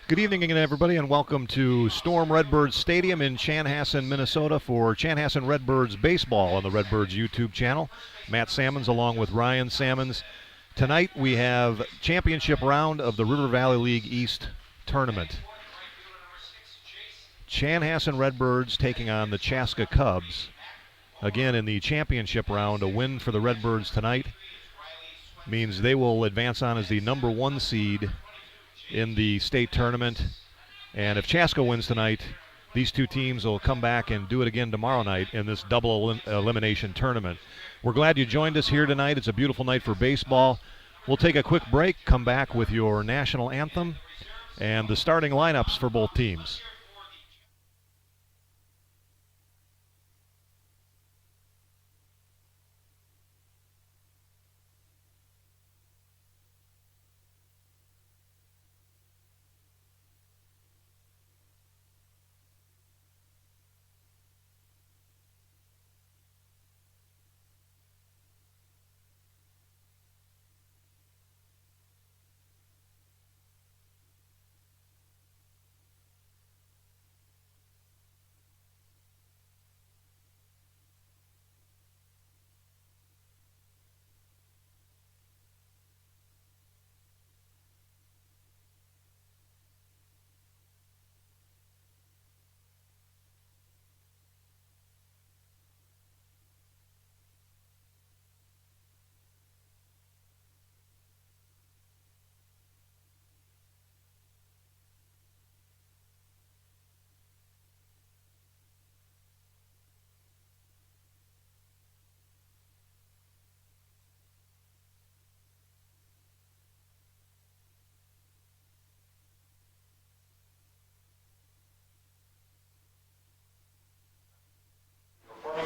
Good evening again, everybody, and welcome to Storm Redbirds Stadium in Chanhassen, Minnesota for Chanhassen Redbirds baseball on the Redbirds YouTube channel. Matt Sammons along with Ryan Sammons. Tonight we have championship round of the River Valley League East tournament. Chanhassen Redbirds taking on the Chaska Cubs. Again, in the championship round, a win for the Redbirds tonight means they will advance on as the number 1 seed in the state tournament. And if Chaska wins tonight, these two teams will come back and do it again tomorrow night in this double elimination tournament. We're glad you joined us here tonight. It's a beautiful night for baseball. We'll take a quick break, come back with your national anthem and the starting lineups for both teams.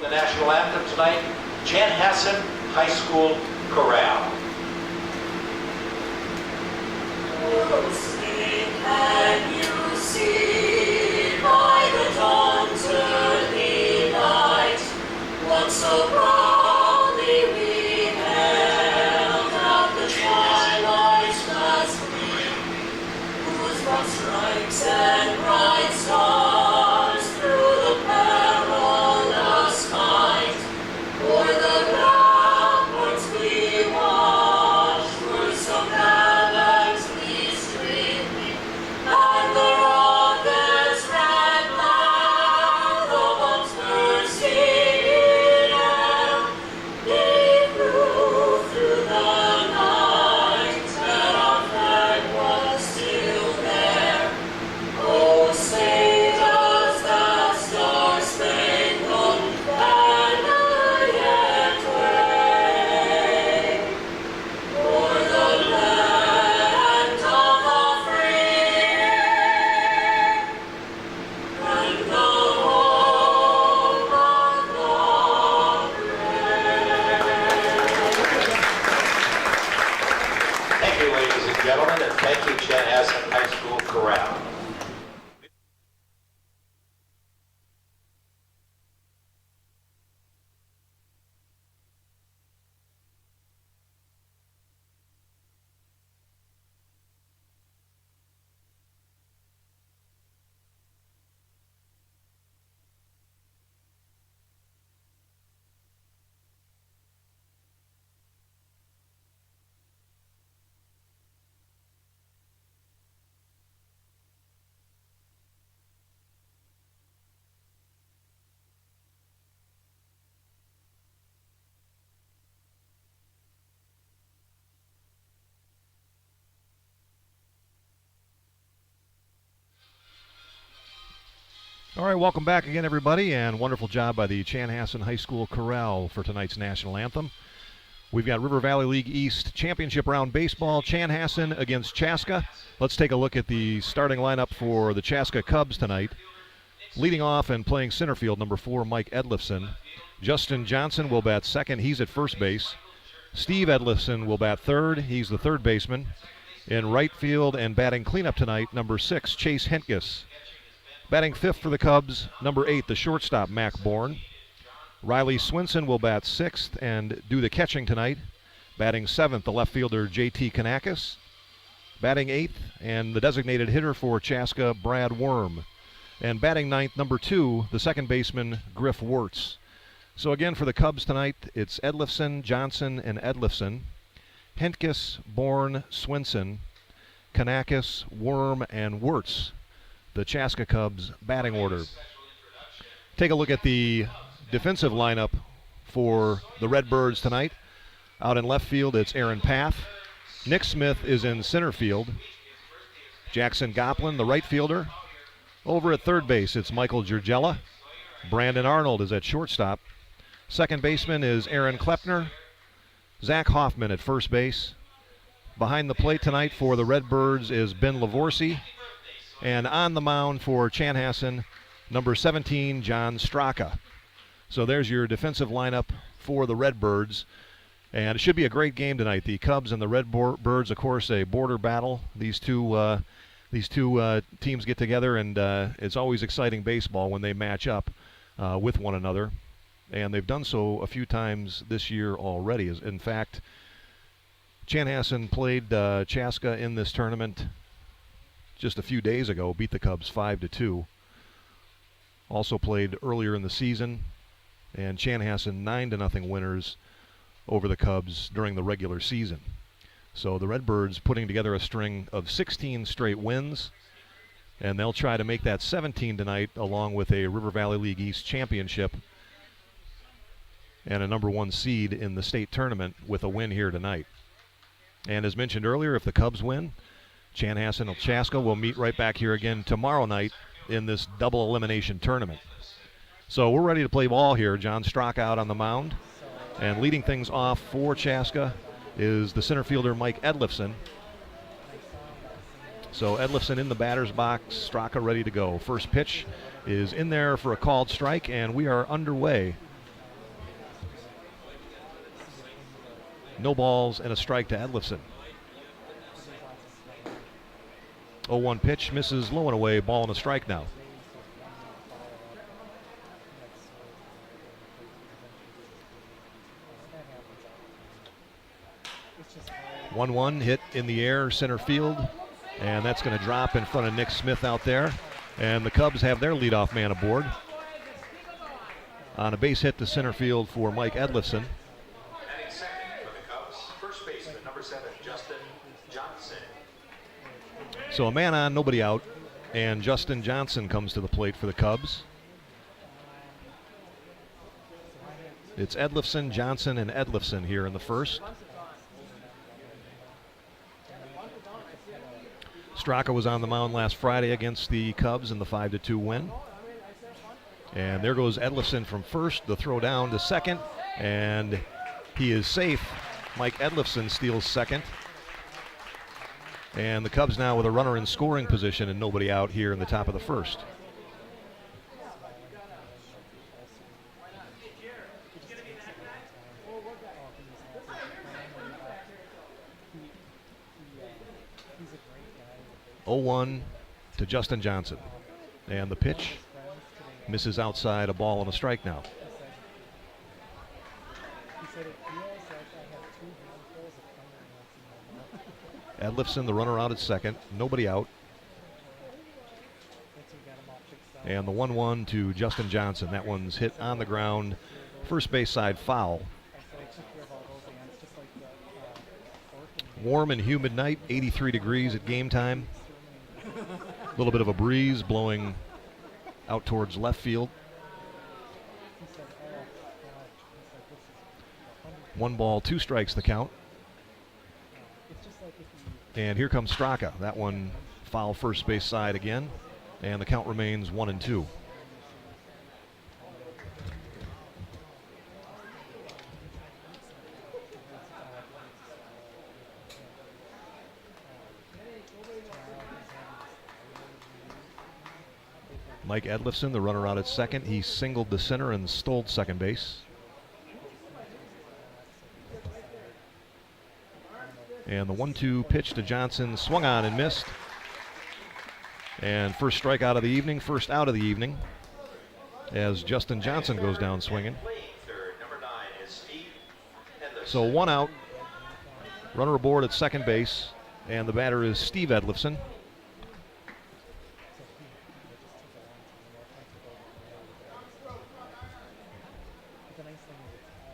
The national anthem tonight, Chanhassen High School Chorale. Oh, sing, can you see by the dawn's early light what so proudly we hailed at the twilight's last gleam, whose broad stripes and bright stars through the perilous fight o'er the ramparts we watched were so gallantly streaming, and the rockets ran loud, the bombs bursting in air. They flew through the night, and our flag was still there. Oh, say does that star-spangled banner yet wave o'er the land of the free and the home of the brave? Thank you, ladies and gentlemen, and thank you, Chanhassen High School Chorale. All right, welcome back again, everybody, and wonderful job by the Chanhassen High School Chorale for tonight's national anthem. We've got River Valley League East Championship Round Baseball, Chanhassen against Chaska. Let's take a look at the starting lineup for the Chaska Cubs tonight. Leading off and playing center field, number 4, Mike Edlifson. Justin Johnson will bat second. He's at first base. Steve Edlifson will bat third. He's the third baseman. In right field and batting cleanup tonight, number 6, Chase Hentges. Batting fifth for the Cubs, number 8, the shortstop, Mac Bourne. Riley Swinson will bat sixth and do the catching tonight. Batting seventh, the left fielder, J.T. Kanakis. Batting 8th, and the designated hitter for Chaska, Brad Worm. And batting 9th, number 2, the second baseman, Griff Wirtz. So again, for the Cubs tonight, it's Edlifson, Johnson, and Edlifson. Hentges, Bourne, Swinson, Kanakis, Worm, and Wirtz, the Chaska Cubs batting order. Take a look at the defensive lineup for the Redbirds tonight. Out in left field, it's Aaron Paff. Nick Smith is in center field. Jackson Goplin, the right fielder. Over at third base, it's Michael Giurgella. Brandon Arnold is at shortstop. Second baseman is Aaron Klepner. Zach Hoffman at first base. Behind the plate tonight for the Redbirds is Ben Lavorsi. And on the mound for Chanhassen, number 17, John Straka. So there's your defensive lineup for the Redbirds. And it should be a great game tonight. The Cubs and the Redbirds, of course, a border battle. These two teams get together, and it's always exciting baseball when they match up with one another. And they've done so a few times this year already. In fact, Chanhassen played Chaska in this tournament just a few days ago, beat the Cubs 5-2. Also played earlier in the season, and Chanhassen 9-0 winners over the Cubs during the regular season. So the Redbirds putting together a string of 16 straight wins, and they'll try to make that 17 tonight, along with a River Valley League East championship and a number 1 seed in the state tournament with a win here tonight. And as mentioned earlier, if the Cubs win, Chanhassen and Chaska will meet right back here again tomorrow night in this double elimination tournament. So we're ready to play ball here. John Straka out on the mound. And leading things off for Chaska is the center fielder Mike Edlifson. So Edlifson in the batter's box, Straka ready to go. First pitch is in there for a called strike, and we are underway. No balls and a strike to Edlifson. 0-1 pitch, misses low and away, ball and a strike now. One hit in the air, center field, and that's going to drop in front of Nick Smith out there. And the Cubs have their leadoff man aboard. On a base hit to center field for Mike Edlifson. So a man on, nobody out, and Justin Johnson comes to the plate for the Cubs. It's Edlifson, Johnson, and Edlifson here in the first. Straka was on the mound last Friday against the Cubs in the 5-2 win. And there goes Edlifson from first, the throw down to second, and he is safe. Mike Edlifson steals second. And the Cubs now with a runner in scoring position and nobody out here in the top of the first. Oh-1 to Justin Johnson. And the pitch misses outside, a ball and a strike now. Edlifson, the runner out at second, nobody out. And the 1-1 to Justin Johnson. That one's hit on the ground, first base side foul. Warm and humid night, 83 degrees at game time. A little bit of a breeze blowing out towards left field. 1 ball, 2 strikes the count. And here comes Straka. That one foul first base side again. And the count remains 1-2. Mike Edlifson, the runner out at second. He singled the center and stole second base. And the 1-2 pitch to Johnson, swung on and missed. And first strikeout of the evening, first out of the evening, as Justin Johnson goes down swinging. So 1 out, runner aboard at second base, And the batter is Steve Edlifson.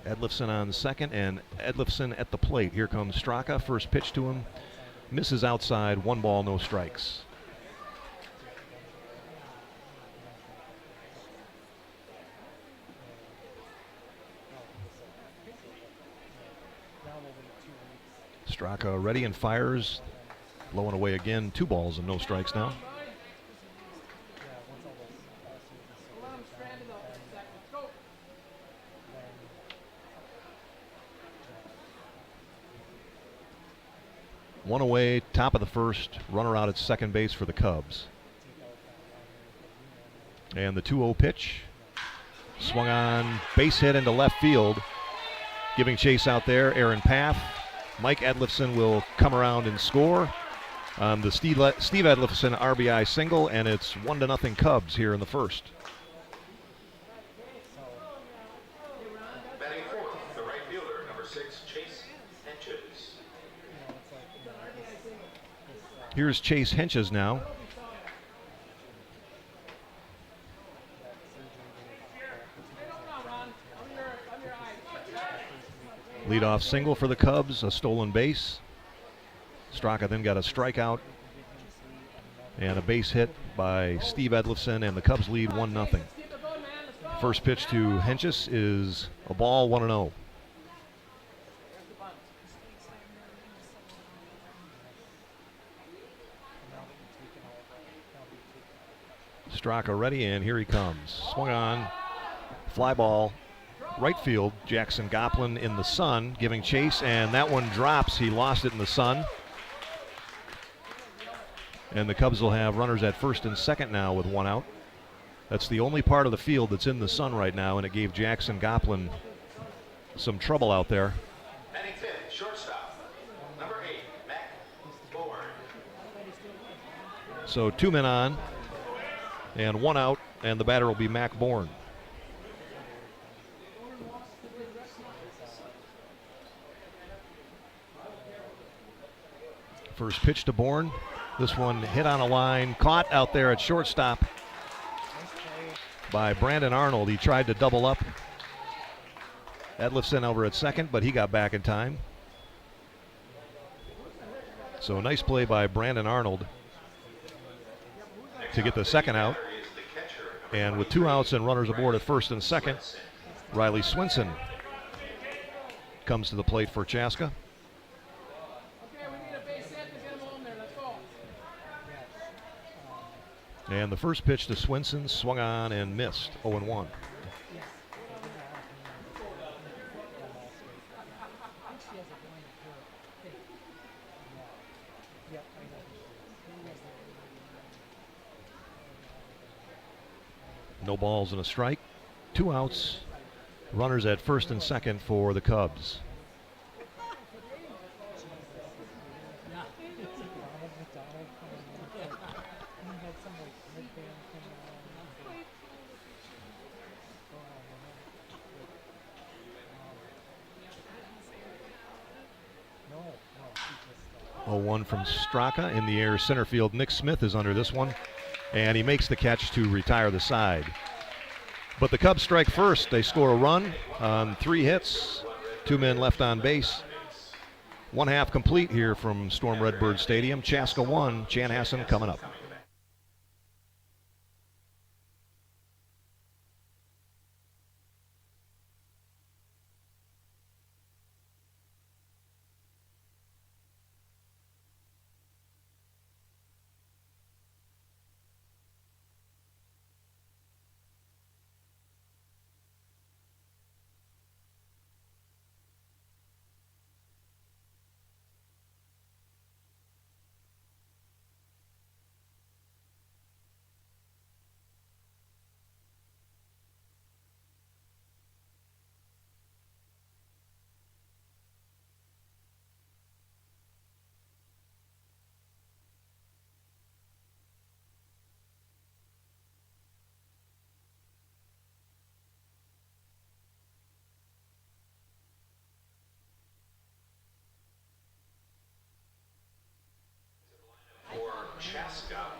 Edlifson on second, and Edlifson at the plate. Here comes Straka. First pitch to him. Misses outside. 1 ball, no strikes. Straka ready and fires. Blowing away again. 2 balls and no strikes now. One away, top of the first. Runner out at second base for the Cubs. And the 2-0 pitch. Swung on, base hit into left field. Giving chase out there, Aaron Paff. Mike Edlifson will come around and score. The Steve Edlifson RBI single, and it's 1-0 Cubs here in the first. Batting fourth, the right fielder, number 6, Chase Henches. Here's Chase Henches now. Leadoff single for the Cubs, a stolen base. Straka then got a strikeout and a base hit by Steve Edlifson, and the Cubs lead 1-0. First pitch to Henches is a ball, 1-0. Straka ready, and here he comes. Swung on, fly ball, right field. Jackson Goplin in the sun, giving chase, and that one drops. He lost it in the sun. And the Cubs will have runners at first and second now with 1 out. That's the only part of the field that's in the sun right now, and it gave Jackson Goplin some trouble out there. Batting fifth, shortstop, number 8, Mac Bourne. So 2 men on and 1 out, and the batter will be Mac Bourne. First pitch to Bourne. This one hit on a line, caught out there at shortstop by Brandon Arnold. He tried to double up Edlifson over at second, but he got back in time. So nice play by Brandon Arnold to get the second out. And with 2 outs and runners aboard at first and second, Riley Swinson comes to the plate for Chaska. And the first pitch to Swinson swung on and missed, 0-1. No balls and a strike. 2 outs. Runners at first and second for the Cubs. One from Straka in the air center field. Nick Smith is under this one, and he makes the catch to retire the side. But the Cubs strike first. They score a run on 3 hits, 2 men left on base. 1/2 complete here from Storm Redbird Stadium. Chaska 1, Chanhassen coming up.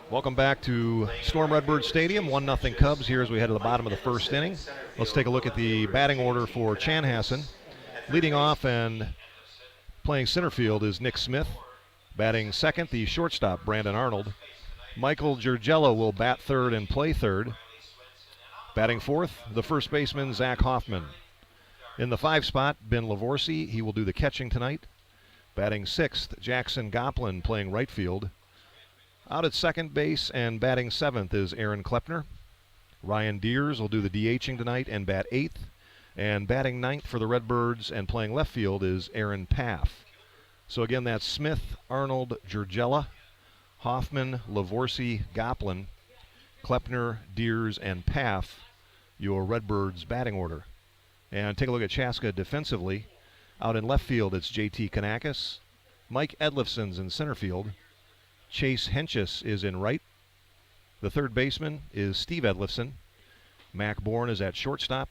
Welcome back to Storm Redbird Stadium. 1-0 Cubs here as we head to the bottom of the first inning. Let's take a look at the batting order for Chanhassen. Leading off and playing center field is Nick Smith. Batting second, the shortstop, Brandon Arnold. Michael Giurgella will bat third and play third. Batting fourth, the first baseman, Zach Hoffman. In the 5 spot, Ben Lavorsi. He will do the catching tonight. Batting sixth, Jackson Goplin playing right field. Out at second base and batting seventh is Aaron Klepner. Ryan Deers will do the DHing tonight and bat eighth. And batting ninth for the Redbirds and playing left field is Aaron Paff. So again, that's Smith, Arnold, Giurgella, Hoffman, Lavorsi, Goplin, Klepner, Deers, and Paff, your Redbirds batting order. And take a look at Chaska defensively. Out in left field, it's JT Kanakis. Mike Edlifson's in center field. Chase Henches is in right. The third baseman is Steve Edlifson. Mac Bourne is at shortstop.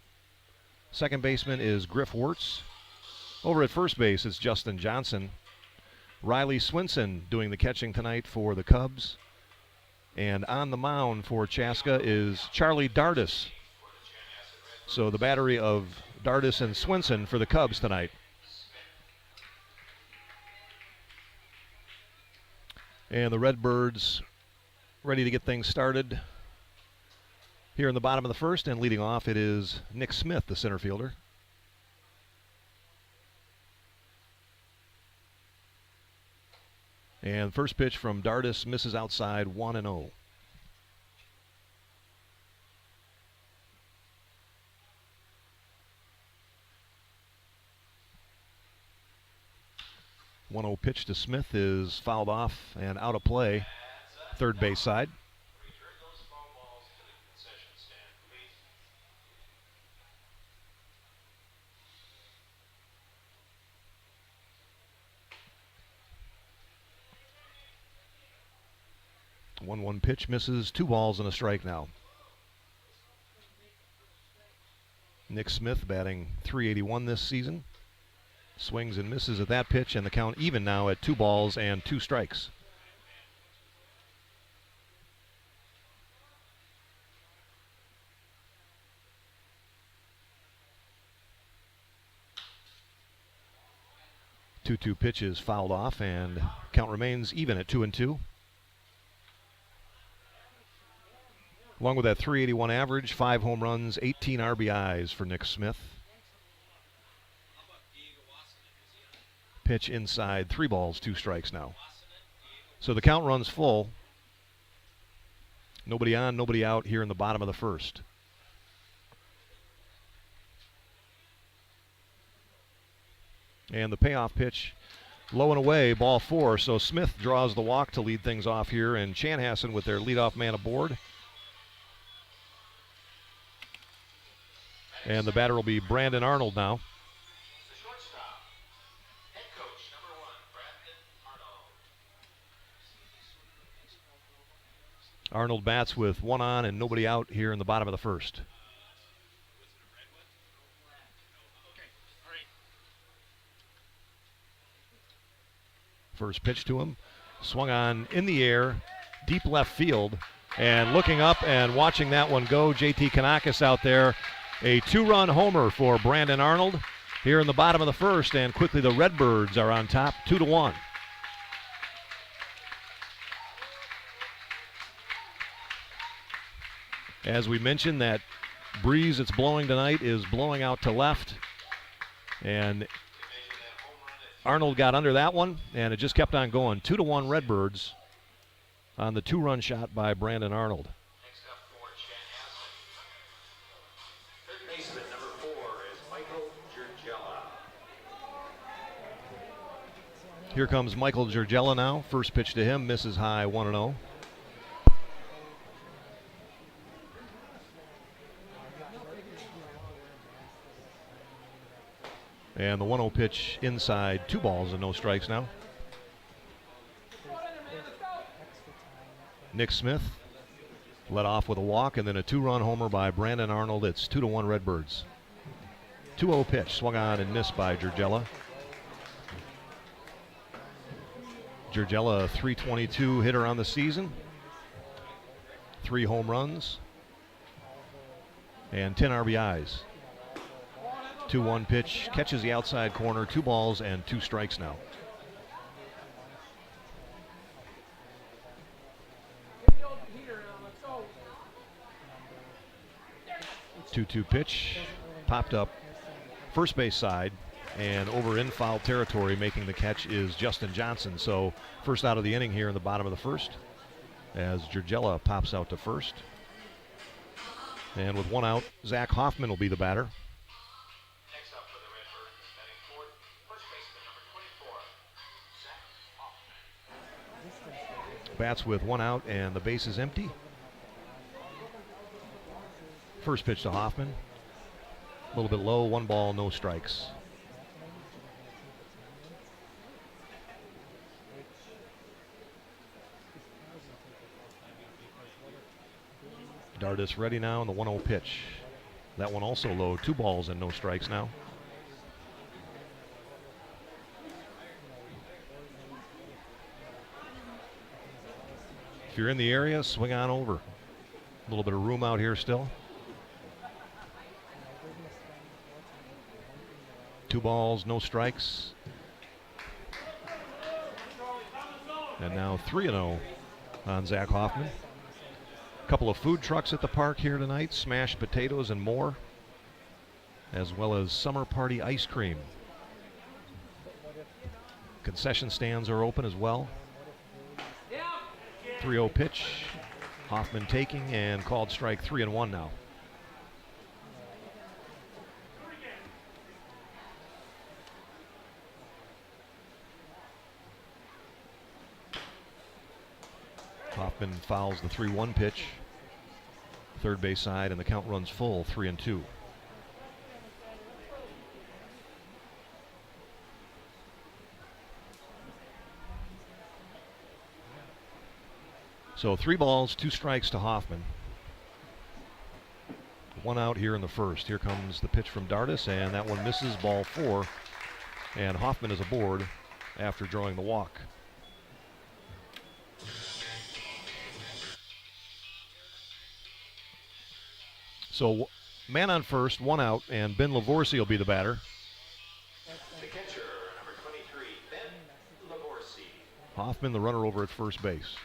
Second baseman is Griff Wirtz. Over at first base, it's Justin Johnson. Riley Swinson doing the catching tonight for the Cubs. And on the mound for Chaska is Charlie Dardis. So the battery of Dardis and Swinson for the Cubs tonight. And the Redbirds ready to get things started here in the bottom of the first. And leading off, it is Nick Smith, the center fielder. And first pitch from Dardis misses outside, 1-0. One-0 pitch to Smith is fouled off and out of play, third base side. Return those foul balls to the concession stand, please. One pitch misses, 2 balls and a strike now. Nick Smith batting .381 this season. Swings and misses at that pitch, and the count even now at 2 balls and 2 strikes. Two pitches fouled off, and count remains even at 2-2. Along with that .381 average, 5 home runs, 18 RBIs for Nick Smith. Pitch inside, 3 balls, 2 strikes now. So the count runs full. Nobody on, nobody out here in the bottom of the first. And the payoff pitch, low and away, ball 4. So Smith draws the walk to lead things off here, and Chanhassen with their leadoff man aboard. And the batter will be Brandon Arnold now. The shortstop, head coach number 1, Brandon Arnold. Arnold bats with 1 on and nobody out here in the bottom of the first. First pitch to him, swung on in the air, deep left field, and looking up and watching that one go, JT Kanakis out there. A 2-run homer for Brandon Arnold here in the bottom of the first, and quickly the Redbirds are on top, 2-1. As we mentioned, that breeze that's blowing tonight is blowing out to left, and Arnold got under that one, and it just kept on going. 2-1 Redbirds on the 2-run shot by Brandon Arnold. Next up for Chanhassen. Third baseman number 4 is Michael Giurgella. Here comes Michael Giurgella now. First pitch to him, misses high, 1-0. And the 1-0 pitch inside, 2 balls and no strikes now. Nick Smith led off with a walk and then a 2-run homer by Brandon Arnold. It's 2-1 Redbirds. 2-0 pitch, swung on and missed by Giurgella. Giurgella, a .322 hitter on the season. 3 home runs and 10 RBIs. 2-1 pitch, catches the outside corner, 2 balls and 2 strikes now. 2-2 pitch, popped up first base side, and over in foul territory making the catch is Justin Johnson. So first out of the inning here in the bottom of the first as Jurgella pops out to first. And with 1 out, Zach Hoffman will be the batter. Next up for the Redbirds, batting fourth, first baseman number 24, Zach Hoffman. Bats with 1 out and the base is empty. First pitch to Hoffman. A little bit low, 1 ball, no strikes. Dardis ready now on the 1-0 pitch. That one also low, 2 balls and no strikes now. If you're in the area, swing on over. A little bit of room out here still. 2 balls, no strikes. And now 3-0 on Zach Hoffman. A couple of food trucks at the park here tonight, smashed potatoes and more, as well as summer party ice cream. Concession stands are open as well. 3-0 pitch, Hoffman taking and called strike 3-1 now. Hoffman fouls the 3-1 pitch. Third base side, and the count runs full, 3-2. So 3 balls, 2 strikes to Hoffman. 1 out here in the first. Here comes the pitch from Dardis, and that one misses, ball 4. And Hoffman is aboard after drawing the walk. So man on first, 1 out, and Ben Lavorsi will be the batter. The catcher, number 23, Ben Lavorsi. Hoffman, the runner over at first base.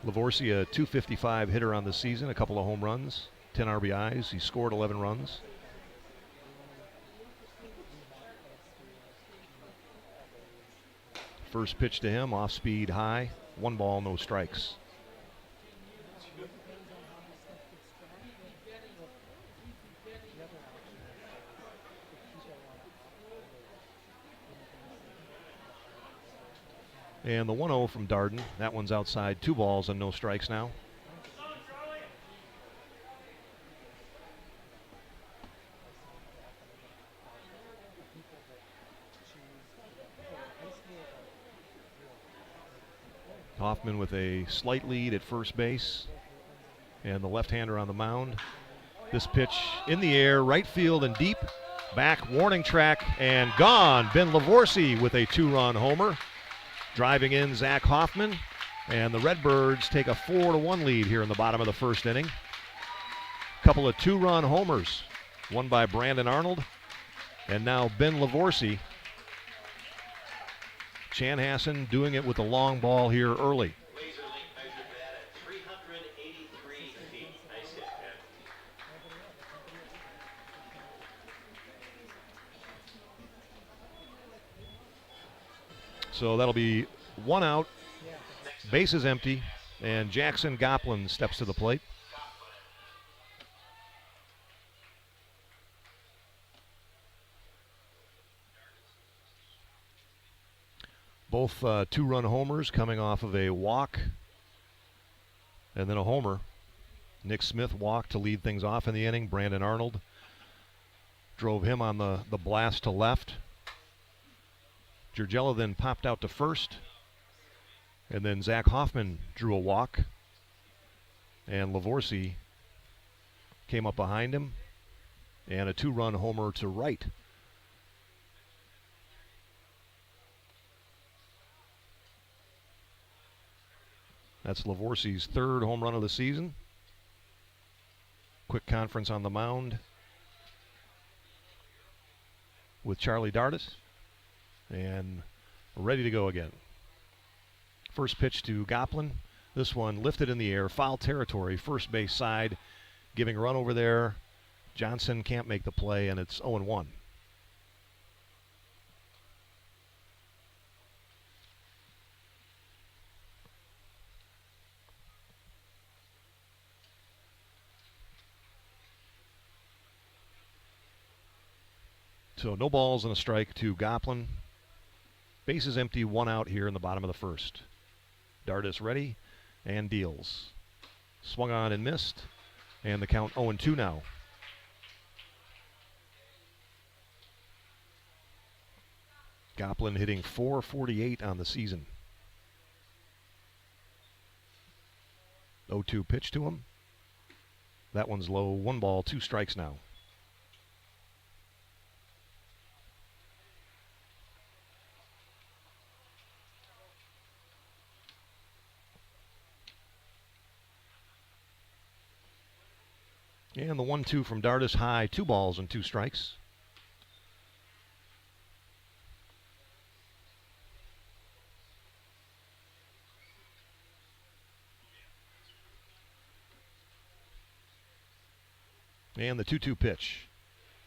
Lavorsi, a .255 hitter on the season, a couple of home runs, 10 RBIs. He scored 11 runs. First pitch to him, off speed high, 1 ball, no strikes. And the 1-0 from Darden. That one's outside, 2 balls and no strikes now. Hoffman with a slight lead at first base. And the left-hander on the mound. This pitch in the air, right field and deep. Back, warning track, and gone. Ben Lavorsi with a 2-run homer. Driving in Zach Hoffman, and the Redbirds take a 4-1 lead here in the bottom of the first inning. Couple of 2-run homers, one by Brandon Arnold, and now Ben Lavorsi. Chanhassen doing it with the long ball here early. Laser link measured that at 383 feet. Nice hit, Ben. So that'll be 1 out, base is empty, and Jackson Goplin steps to the plate. Both 2-run homers coming off of a walk and then a homer. Nick Smith walked to lead things off in the inning. Brandon Arnold drove him on the blast to left. Jurgella then popped out to first. And then Zach Hoffman drew a walk. And Lavorsi came up behind him. And a 2-run homer to right. That's Lavorsi's third home run of the season. Quick conference on the mound with Charlie Dardis. And ready to go again. First pitch to Goplin. This one lifted in the air, foul territory, first base side, giving a run over there. Johnson can't make the play, and it's 0-1. So no balls and a strike to Goplin. Bases empty, one out here in the bottom of the first. Dardis ready and deals. Swung on and missed, and the count 0-2 now. Goplin hitting .448 on the season. 0-2 pitch to him. That one's low. 1 ball, 2 strikes now. And the 1-2 from Dardis high, 2 balls and 2 strikes. And the 2-2 pitch.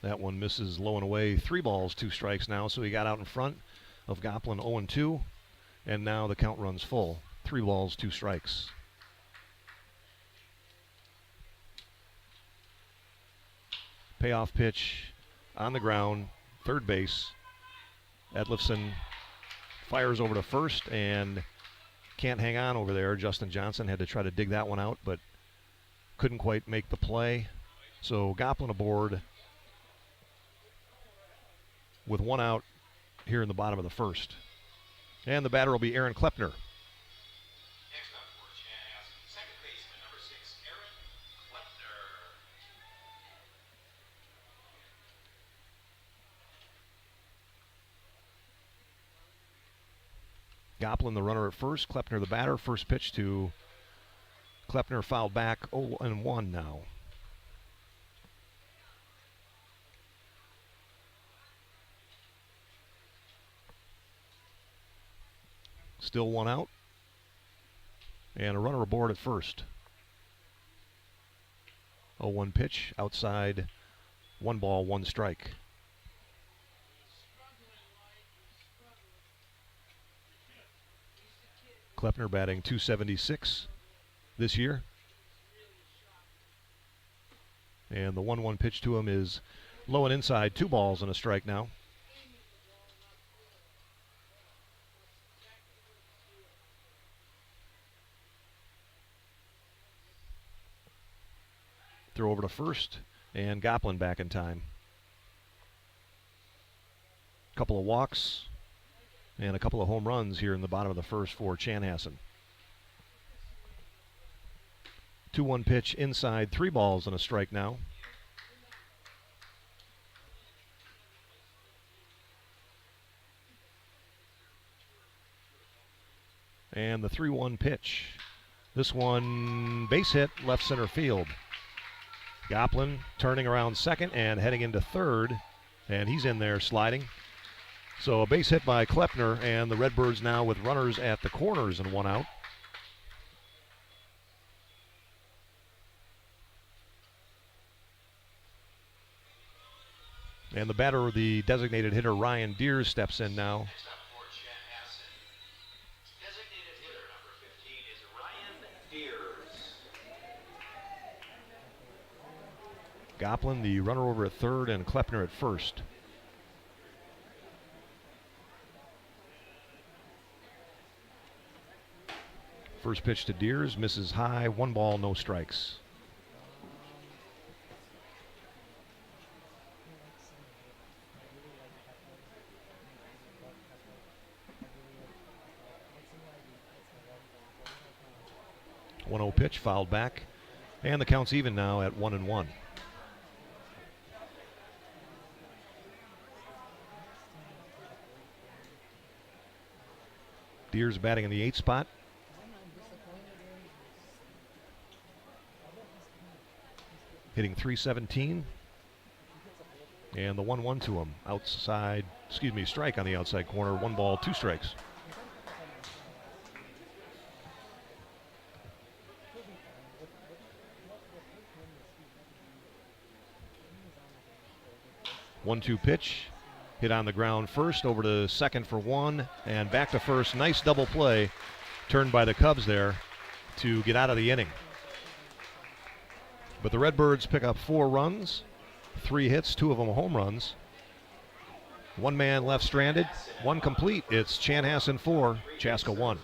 That one misses low and away. 3 balls, 2 strikes now. So he got out in front of Goplin 0-2. And now the count runs full. 3 balls, 2 strikes. Payoff pitch on the ground, third base. Edlifson fires over to first and can't hang on over there. Justin Johnson had to try to dig that one out, but couldn't quite make the play. So Goplin aboard with 1 out here in the bottom of the first. And the batter will be Aaron Klepner. Next up for Chanhassen, second baseman number 6, Aaron Klepner. Goplin the runner at first, Klepner the batter. First pitch to Klepner, fouled back, 0-1 now. Still 1 out. And a runner aboard at first. 0-1 pitch, outside, 1 ball, 1 strike. Klepner batting .276 this year. And the 1-1 pitch to him is low and inside, 2 balls and a strike now. Throw over to first, and Goplin back in time. Couple of walks and a couple of home runs here in the bottom of the first for Chanhassen. 2-1 pitch inside, 3 balls and a strike now. And the 3-1 pitch. This one base hit, left center field. Goplin turning around second and heading into third, and he's in there sliding. So a base hit by Klepner, and the Redbirds now with runners at the corners and 1 out. And the batter, the designated hitter Ryan Deers, steps in now. Next up for Chanhassen, designated hitter number 15 is Ryan Deers. Goplin, the runner over at third, and Klepner at first. First pitch to Deers, misses high, 1 ball, no strikes. One-0 pitch, fouled back, and the count's even now at 1-1. Deers batting in the 8th spot. hitting .317. And the 1-1 to him. Outside, strike on the outside corner. 1 ball, 2 strikes. One-two pitch. Hit on the ground first, over to second for 1, and back to first. Nice double play turned by the Cubs there to get out of the inning. But the Redbirds pick up 4 runs, 3 hits, 2 of them home runs. 1 man left stranded, 1 complete. It's Chanhassen 4, Chaska 1.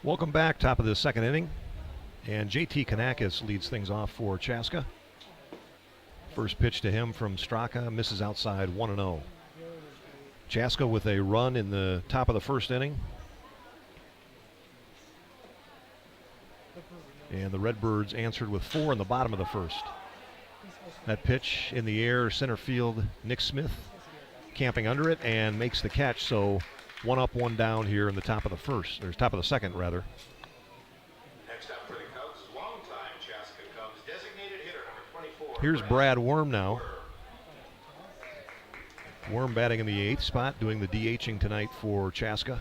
Welcome back, top of the second inning. And JT Kanakis leads things off for Chaska. First pitch to him from Straka, misses outside, 1-0. Chaska with a run in the top of the first inning. And the Redbirds answered with 4 in the bottom of the first. That pitch in the air, center field, Nick Smith camping under it and makes the catch. So 1 up, 1 down here in the top of the first, or top of the second, rather. Next up for the Cubs, longtime Chaska Cubs designated hitter number 24. Here's Brad Worm now. Worm batting in the 8th spot, doing the DHing tonight for Chaska.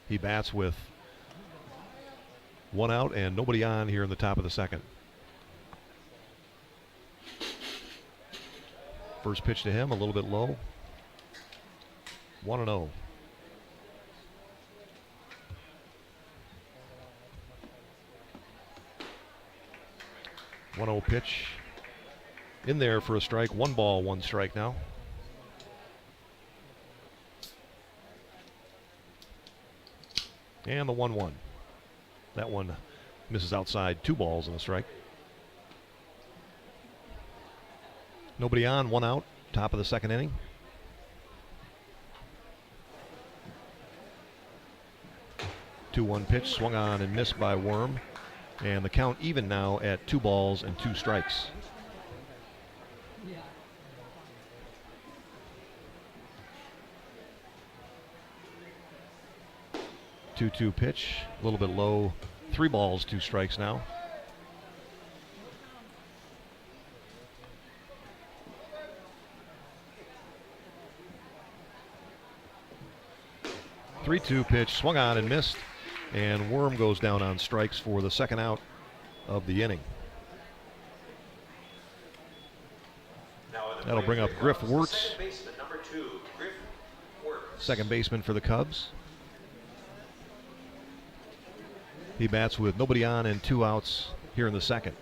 He bats with 1 out and nobody on here in the top of the second. First pitch to him, a little bit low. 1-0. Pitch in there for a strike. 1 ball, 1 strike now. And the 1-1. That one misses outside. 2 balls and a strike. Nobody on, 1 out. Top of the second inning. Two-one pitch, swung on and missed by Worm. And the count even now at 2 balls and 2 strikes. Two-two pitch, a little bit low. 3 balls, 2 strikes now. Three-two pitch, swung on and missed. And Worm goes down on strikes for the second out of the inning. That'll bring up Griff Wirtz, second baseman for the Cubs. He bats with nobody on and 2 outs here in the second.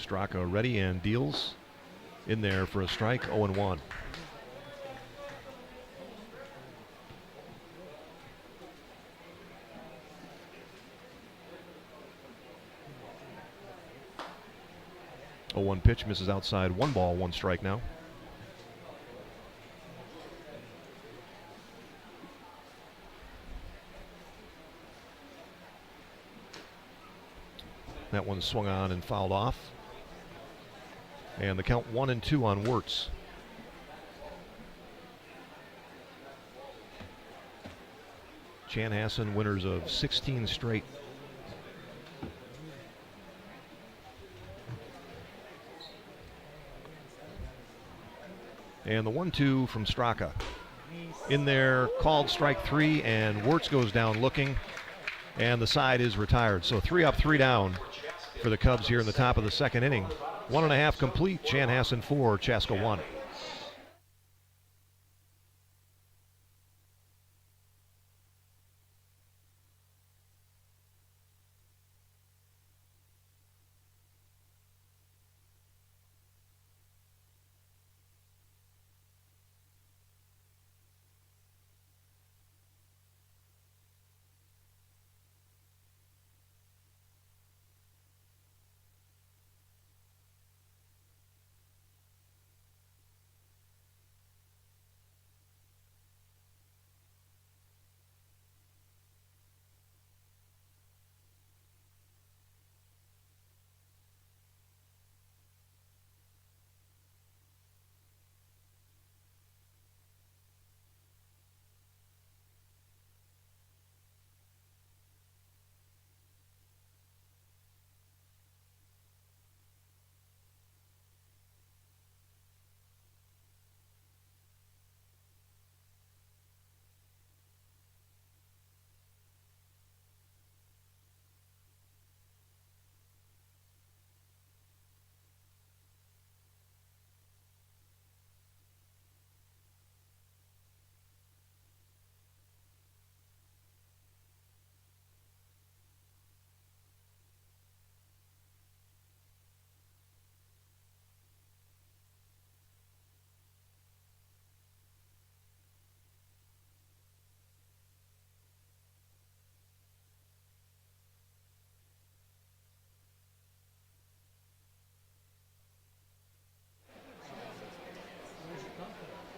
Straka ready and deals in there for a strike, 0-1. A 1 pitch, misses outside, 1 ball, 1 strike now. That one swung on and fouled off. And the count 1-2 on Wirtz. Chanhassen winners of 16 straight. And the 1-2 from Straka. In there, called strike 3, and Wirtz goes down looking, and the side is retired. So 3 up, 3 down for the Cubs here in the top of the second inning. 1.5 complete, Chanhassen 4, Chaska 1.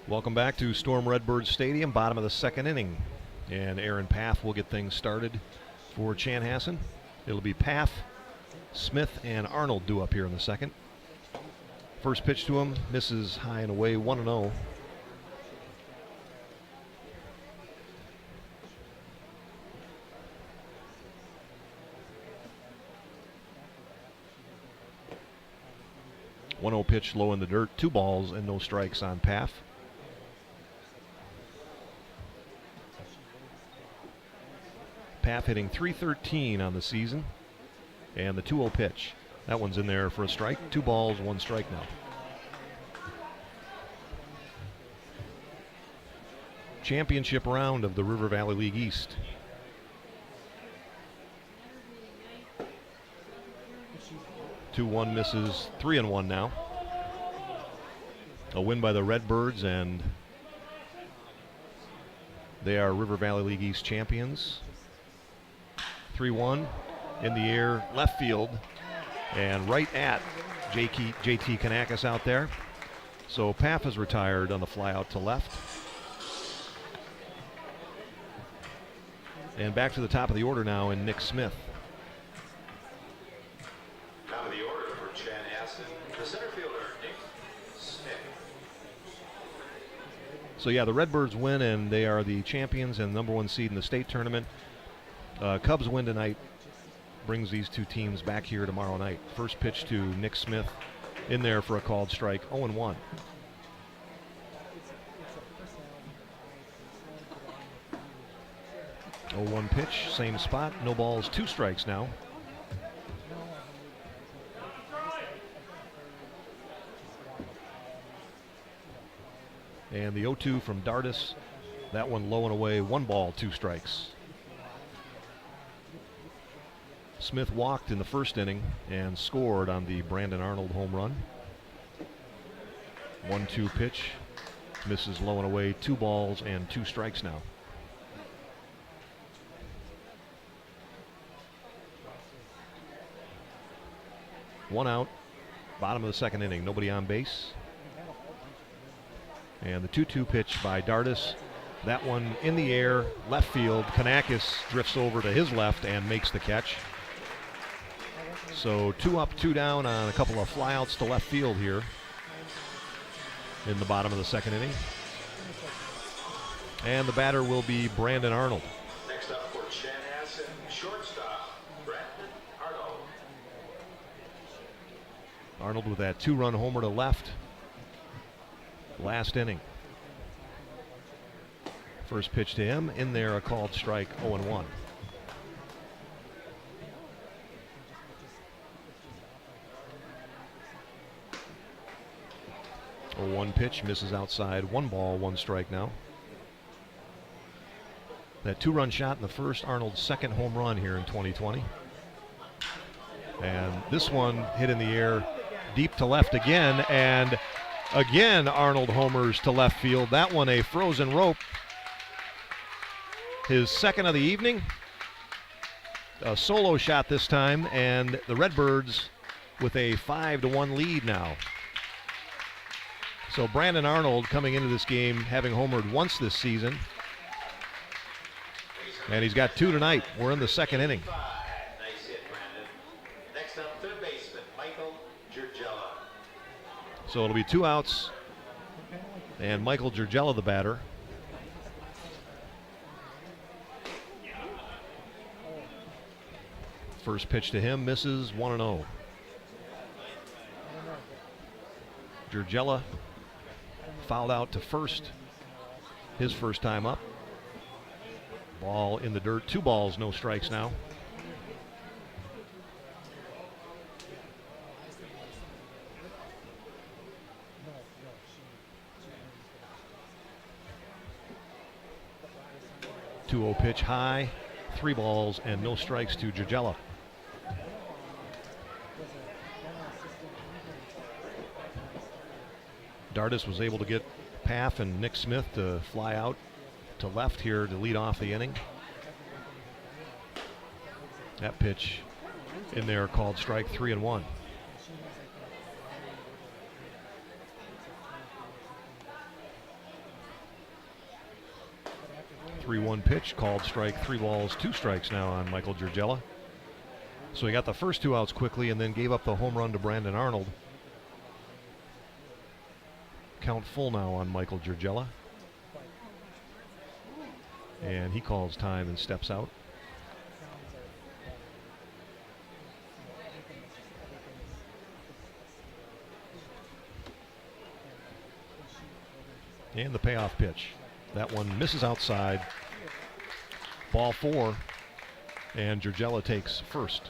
Welcome back to Storm Redbird Stadium, bottom of the second inning. And Aaron Paff will get things started for Chanhassen. It'll be Paff, Smith, and Arnold due up here in the second. First pitch to him, misses high and away, 1-0. One-0 pitch low in the dirt, 2 balls and no strikes on Paff. Paff hitting .313 on the season. And the 2-0 pitch. That one's in there for a strike. 2 balls, 1 strike now. Championship round of the River Valley League East. Two-1 misses, 3-1 now. A win by the Redbirds, and they are River Valley League East champions. 3-1 in the air, left field, and right at JT Kanakis out there. So Paff is retired on the fly out to left. And back to the top of the order now in Nick Smith. Top of the order for Chanhassen, the center fielder, Nick Smith. So yeah, the Redbirds win, and they are the champions and #1 seed in the state tournament. Cubs win tonight brings these two teams back here tomorrow night. First pitch to Nick Smith, in there for a called strike, 0-1. Oh, 1 pitch, same spot, no balls, 2 strikes now. And the 0-2 from Dardis, that one low and away, 1 ball, 2 strikes. Smith walked in the first inning and scored on the Brandon Arnold home run. 1-2 pitch. Misses low and away. 2 balls and 2 strikes now. One out. Bottom of the second inning. Nobody on base. And the 2-2 pitch by Dardis. That one in the air, left field. Kanakis drifts over to his left and makes the catch. So 2 up, 2 down on a couple of flyouts to left field here in the bottom of the second inning. And the batter will be Brandon Arnold. Next up for Chanhassen, shortstop, Brandon Arnold. Arnold with that 2-run homer to left. Last inning. First pitch to him. In there, a called strike, 0-1. A 1 pitch, misses outside. 1 ball, 1 strike now. That 2-run shot in the first, Arnold's second home run here in 2020. And this one hit in the air deep to left again, and again Arnold homers to left field. That one a frozen rope. His second of the evening. A solo shot this time, and the Redbirds with a 5-1 lead now. So Brandon Arnold coming into this game having homered once this season. And he's got 2 tonight. We're in the second inning. Nice hit, Brandon. Next up, third baseman, Michael Giurgella. So it'll be 2 outs. And Michael Giurgella, the batter. First pitch to him, misses, 1-0. Giurgella fouled out to first. His first time up. Ball in the dirt. 2 balls, no strikes now. Two-0 pitch high. 3 balls and no strikes to Giurgella. Dardis was able to get Paff and Nick Smith to fly out to left here to lead off the inning. That pitch in there called strike, 3-1. (3-1) pitch called strike, 3 balls, 2 strikes now on Michael Giurgella. So he got the first 2 outs quickly and then gave up the home run to Brandon Arnold. Count full now on Michael Giurgella. And he calls time and steps out. And the payoff pitch. That one misses outside. Ball 4. And Giurgella takes first.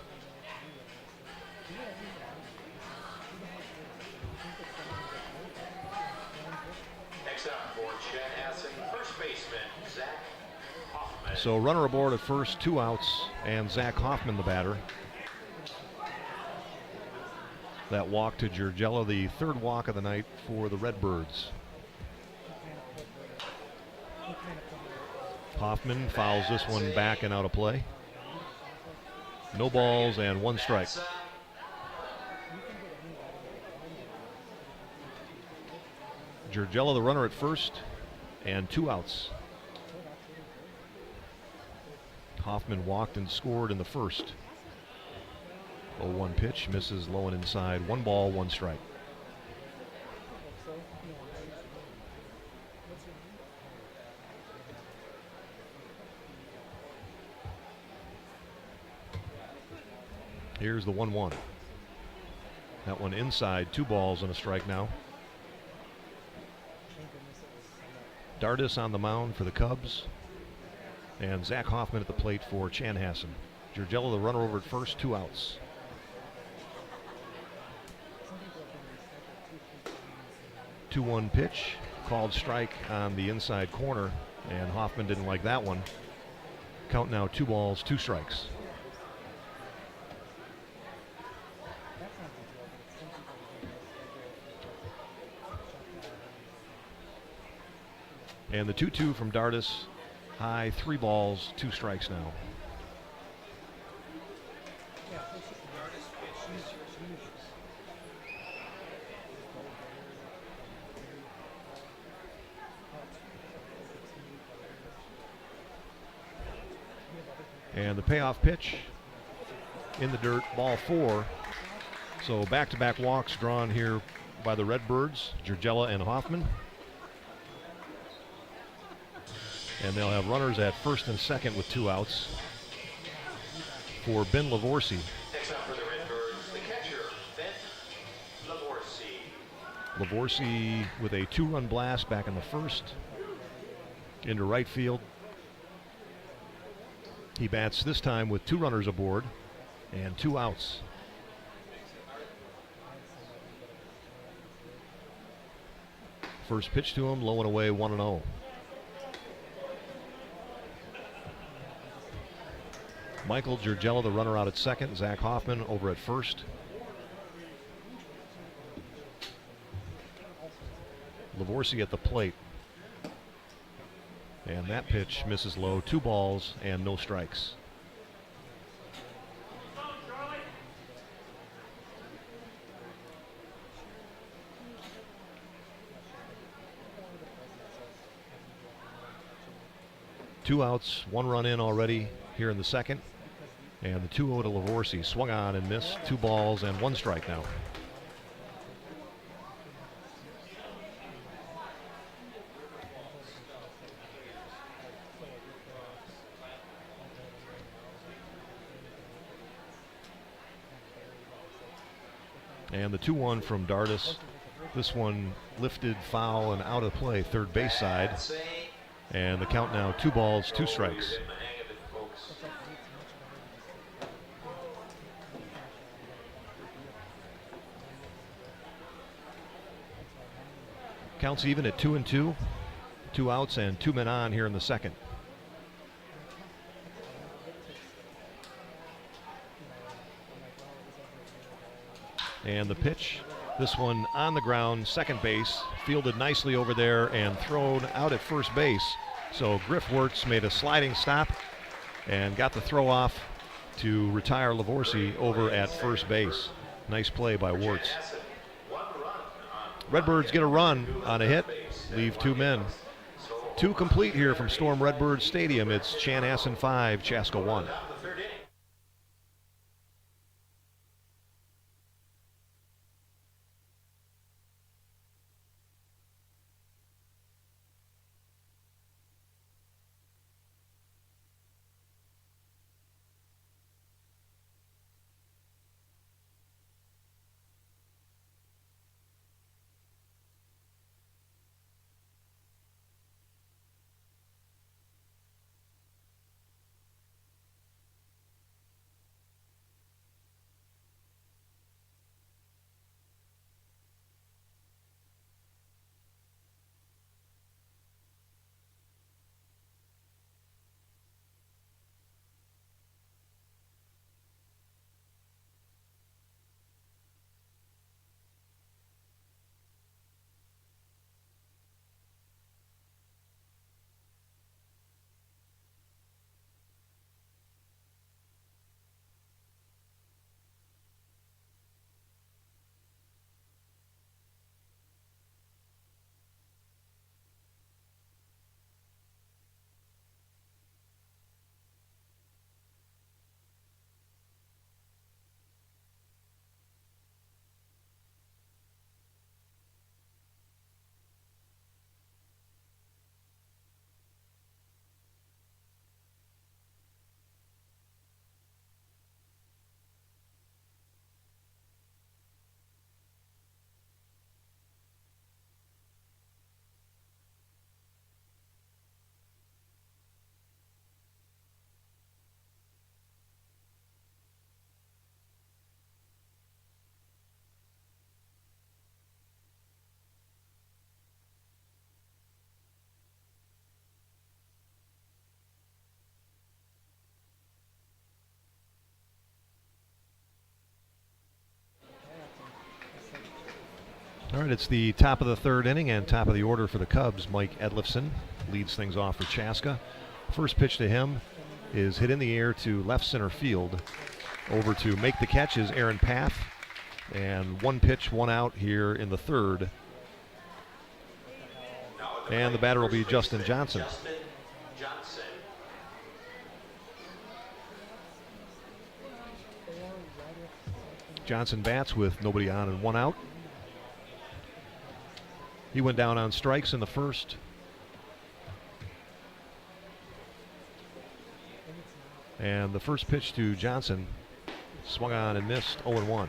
Next up for Chanhassen, first baseman, Zach Hoffman. So runner aboard at first, 2 outs, and Zach Hoffman, the batter. That walk to Giurgella, the 3rd walk of the night for the Redbirds. Hoffman fouls this one back and out of play. No balls and 1 strike. Giurgella, the runner at first, and 2 outs. Hoffman walked and scored in the first. 0-1 pitch, misses low and inside. 1 ball, 1 strike. Here's the 1-1. That one inside, 2 balls and a strike now. Dardis on the mound for the Cubs. And Zach Hoffman at the plate for Chanhassen. Giurgella, the runner over at first, 2 outs. (2-1) pitch, called strike on the inside corner, and Hoffman didn't like that one. Count now 2 balls, 2 strikes. And the 2-2 from Dardis. High, 3 balls, 2 strikes now. And the payoff pitch in the dirt, ball 4. So back-to-back walks drawn here by the Redbirds, Jurgella and Hoffman. And they'll have runners at first and second with 2 outs for Ben Lavorsi. Next up for the Redbirds, the catcher, Ben Lavorsi. Lavorsi with a 2-run blast back in the first into right field. He bats this time with 2 runners aboard and 2 outs. First pitch to him, low and away, 1-0. Michael Jurgella, the runner out at second. Zach Hoffman over at first. Lavorsi at the plate. And that pitch misses low. 2 balls and no strikes. Two outs, 1 run in already here in the second. And the 2-0 to Lavorsi. Swung on and missed. 2 balls and 1 strike now. And the 2-1 from Dardis. This one lifted, foul, and out of play, third base side. And the count now 2 balls, 2 strikes. Counts even at 2-2. 2 outs and 2 men on here in the second. And the pitch, this one on the ground, second base, fielded nicely over there and thrown out at first base. So Griff Wirtz made a sliding stop and got the throw off to retire Lavorsi over at first base. Nice play by Wirtz. Redbirds get a run on a hit, leave 2 men. 2 complete here from Storm Redbird Stadium. It's Chanhassen 5, Chaska 1. All right, it's the top of the third inning and top of the order for the Cubs. Mike Edlifson leads things off for Chaska. First pitch to him is hit in the air to left center field. Over to make the catch is Aaron Path. And one pitch, one out here in the third. And the batter will be Justin Johnson. Johnson bats with nobody on and one out. He went down on strikes in the first. And the first pitch to Johnson swung on and missed, 0-1.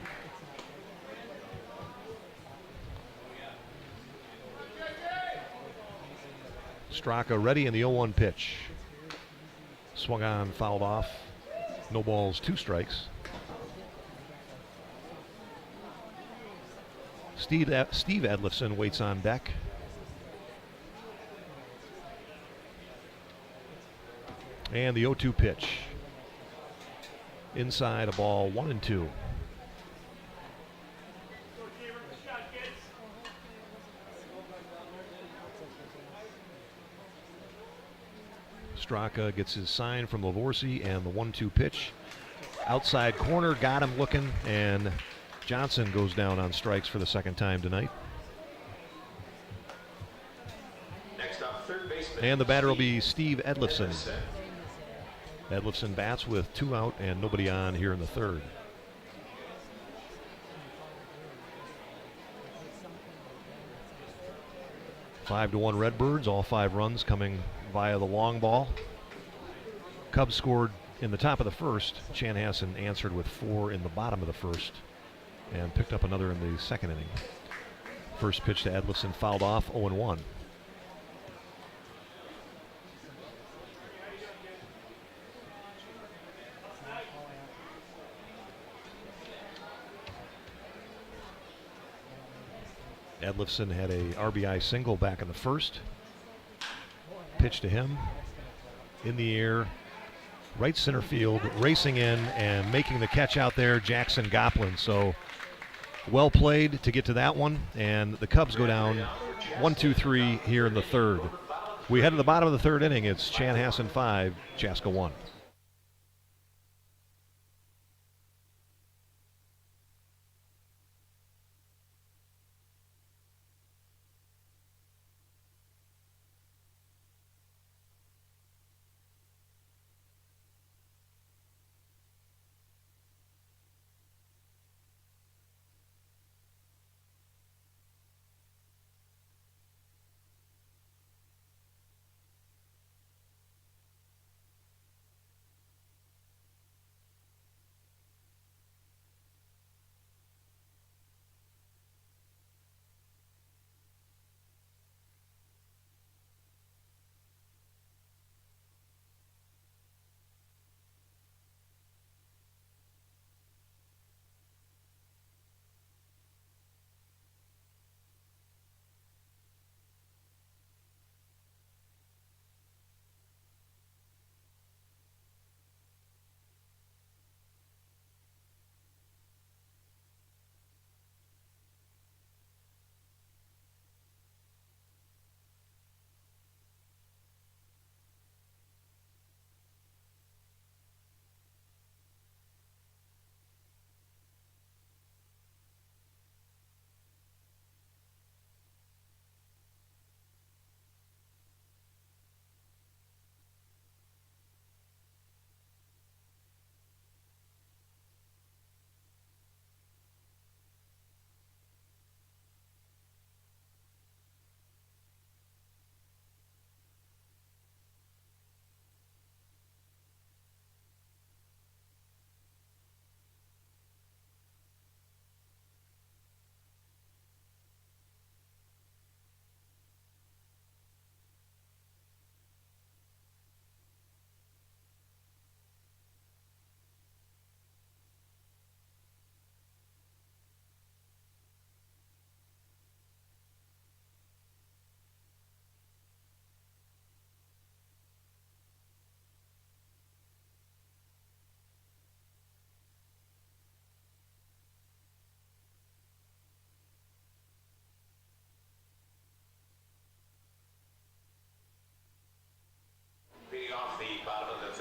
Straka ready in the 0-1 pitch. Swung on, fouled off. No balls, 2 strikes. Steve Edlifson waits on deck. And the 0-2 pitch. Inside, a ball, 1-2. Straka gets his sign from Lavorsi, and the 1-2 pitch. Outside corner, got him looking, and Johnson goes down on strikes for the second time tonight. Next up, third baseman. And the batter will be Steve Edlifson. Edlifson bats with 2 out and nobody on here in the third. 5-1 Redbirds, all 5 runs coming via the long ball. Cubs scored in the top of the first. Chanhassen answered with 4 in the bottom of the first and picked up another in the second inning. First pitch to Edlifson fouled off, 0-1. Edlifson had a RBI single back in the first. Pitch to him. In the air. Right center field. Racing in and making the catch out there, Jackson Goplin. So well played to get to that one. And the Cubs go down 1-2-3 here in the third. We head to the bottom of the third inning. It's Chanhassen 5, Chaska 1.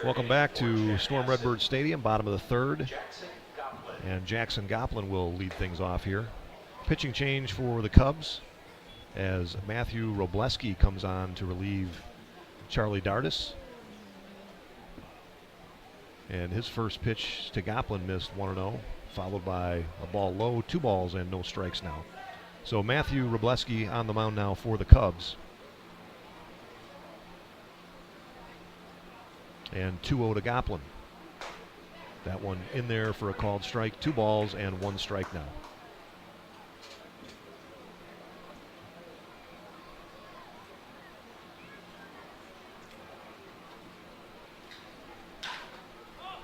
Welcome back to Storm Redbird Stadium, bottom of the third. Jackson Goplin. And Jackson Goplin will lead things off here. Pitching change for the Cubs as Matthew Robleski comes on to relieve Charlie Dardis. And his first pitch to Goplin missed 1-0, followed by a ball low, 2 balls and no strikes now. So Matthew Robleski on the mound now for the Cubs. And 2-0 to Goplin. That one in there for a called strike, 2 balls and 1 strike now.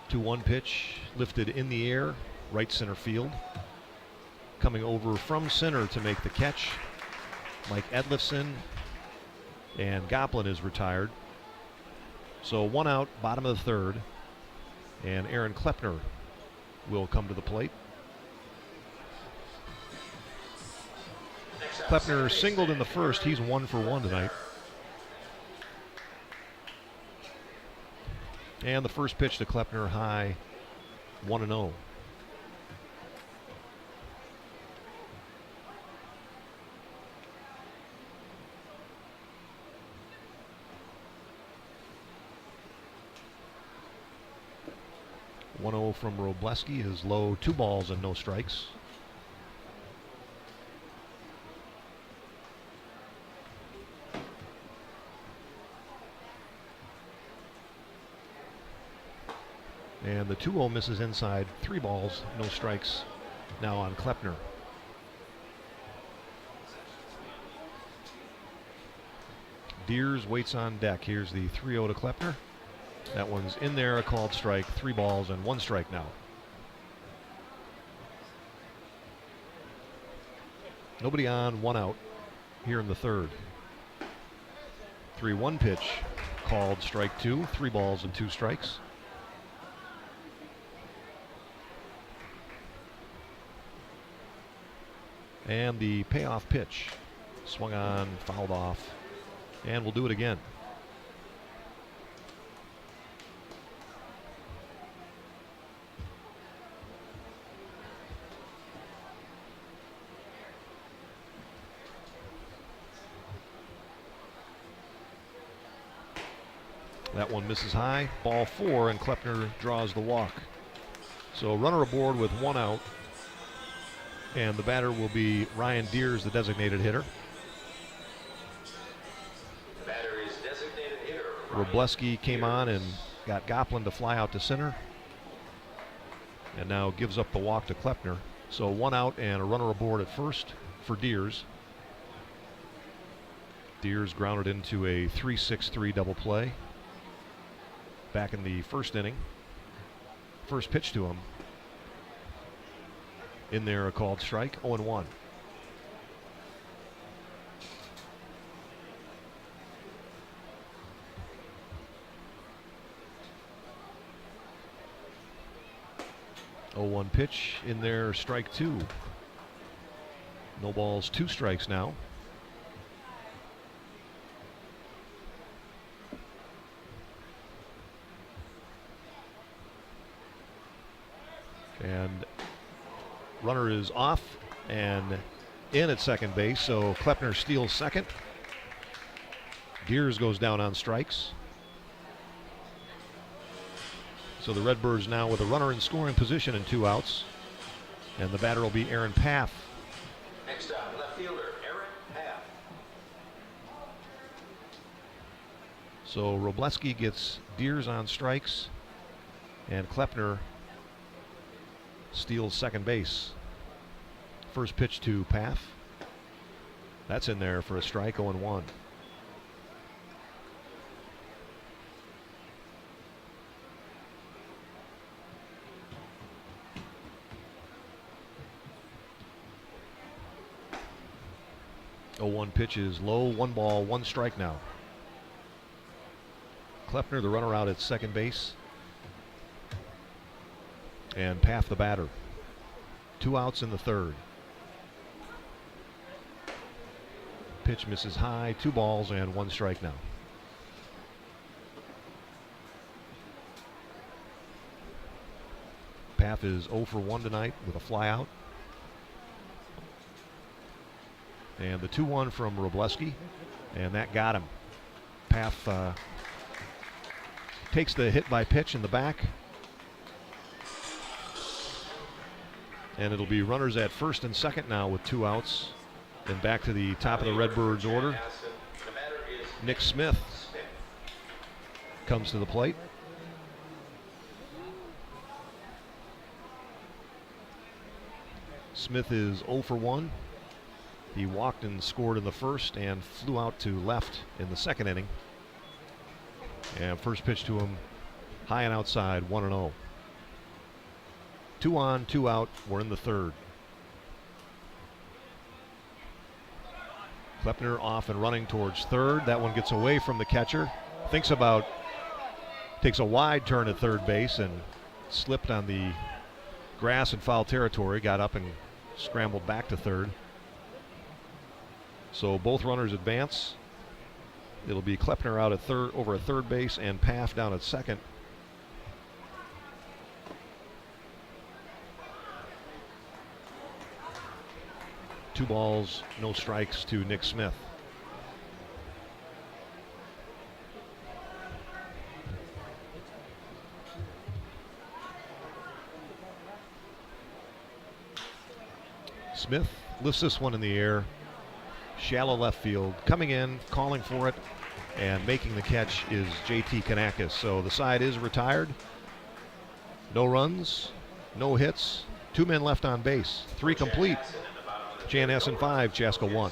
Two-one pitch lifted in the air, right center field. Coming over from center to make the catch, Mike Edlifson, and Goplin is retired. So 1 out, bottom of the third, and Aaron Klepner will come to the plate. Klepner singled in the first. He's 1 for 1 tonight. And the first pitch to Klepner high, 1-0. From Robleski is low, 2 balls and no strikes. And the 2-0 misses inside, 3 balls, no strikes now on Klepner. Deers waits on deck. Here's the 3-0 to Klepner. That one's in there, a called strike, 3 balls and 1 strike now. Nobody on, 1 out here in the third. 3-1 pitch, called strike 2, 3 balls and 2 strikes. And the payoff pitch, swung on, fouled off, and we'll do it again. That one misses high, ball 4, and Klepner draws the walk. So runner aboard with 1 out, and the batter will be Ryan Deers, the designated hitter. The batter is designated hitter. Robleski came on and got Goplin to fly out to center, and now gives up the walk to Klepner. So 1 out and a runner aboard at first for Deers. Deers grounded into a 3-6-3 double play back in the first inning. First pitch to him. In there, a called strike, 0-1. Oh-1 pitch in there, strike 2. No balls, 2 strikes now. And runner is off and in at second base, so Klepner steals second. Deers goes down on strikes. So the Redbirds now with a runner in scoring position and 2 outs. And the batter will be Aaron Paff. Next up, left fielder Aaron Paff. So Robleski gets Deers on strikes, and Klepner steals second base. First pitch to Paff. That's in there for a strike, 0-1. Oh, 1 pitch is low, 1 ball, 1 strike now. Klepner, the runner, out at second base. And Paff, the batter. 2 outs in the third. Pitch misses high, 2 balls and 1 strike now. Paff is 0 for 1 tonight with a flyout. And the 2-1 from Robleski, and that got him. Paff takes the hit by pitch in the back. And it'll be runners at first and second now with 2 outs. And back to the top of the Redbirds order. Nick Smith comes to the plate. Smith is 0 for 1. He walked and scored in the first and flew out to left in the second inning. And first pitch to him, high and outside, 1-0. 2 on, 2 out. We're in the third. Klepner off and running towards third. That one gets away from the catcher. Takes a wide turn at third base and slipped on the grass in foul territory. Got up and scrambled back to third. So both runners advance. It'll be Klepner out at third, over at third base, and Paff down at second. Two balls, no strikes to Nick Smith. Smith lifts this one in the air. Shallow left field. Coming in, calling for it, and making the catch is JT Kanakis. So the side is retired. No runs, no hits, 2 men left on base, 3 complete. Chanhassen 5, Chaska 1.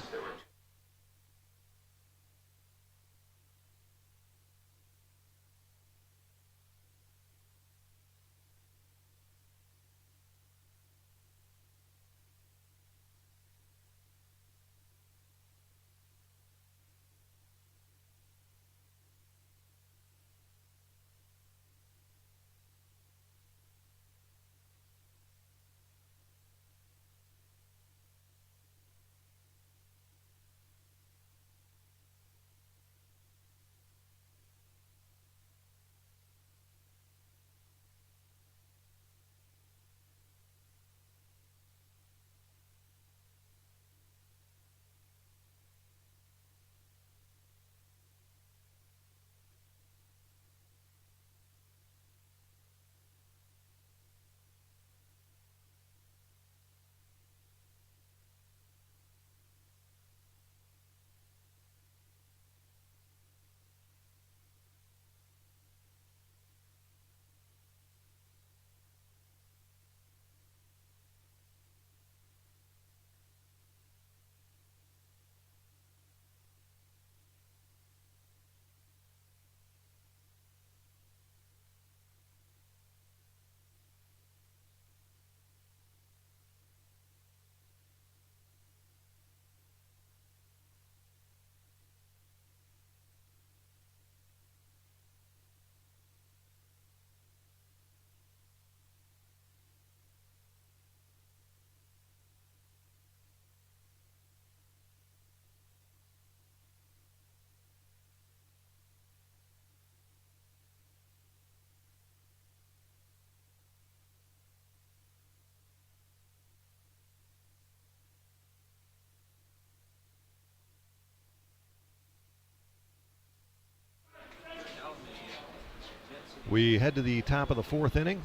We head to the top of the 4th inning,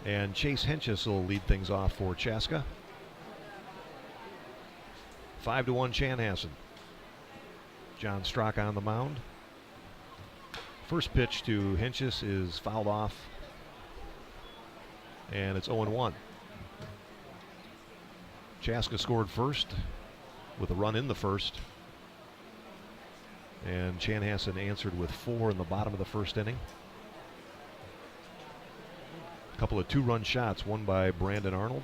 and Chase Henches will lead things off for Chaska. 5-1 Chanhassen. John Straka on the mound. First pitch to Henches is fouled off, and it's 0-1. Chaska scored first with a run in the first, and Chanhassen answered with 4 in the bottom of the first inning. A couple of 2-run shots, one by Brandon Arnold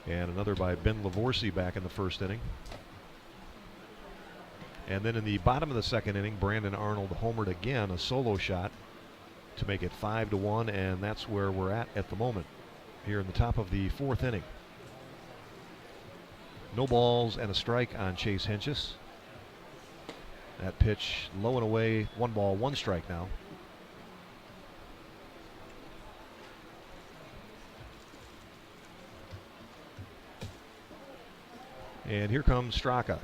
and another by Ben Lavorsi back in the first inning. And then in the bottom of the second inning, Brandon Arnold homered again, a solo shot to make it 5-1, and that's where we're at the moment here in the top of the 4th inning. No balls and a strike on Chase Henches. That pitch low and away, 1 ball, 1 strike now. And here comes Straka.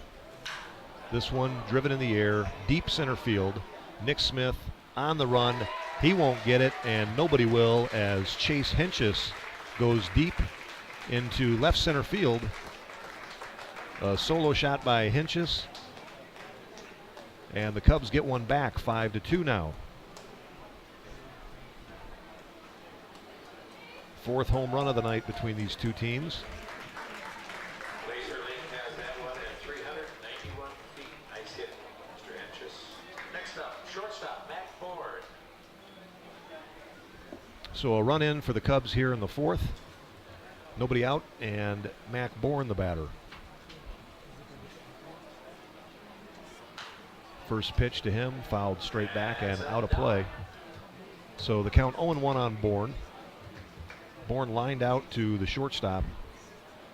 This one driven in the air, deep center field. Nick Smith on the run. He won't get it, and nobody will, as Chase Henches goes deep into left center field. A solo shot by Henches. And the Cubs get one back, 5-2 now. Fourth home run of the night between these two teams. Laser Link has that one at 391 feet. Nice hit, Mr. Henches. Next up, shortstop, Matt Ford. So a run in for the Cubs here in the fourth. Nobody out, and Mac Bourne the batter. First pitch to him, fouled straight back and out of play. So the count 0-1 on Bourne. Bourne lined out to the shortstop.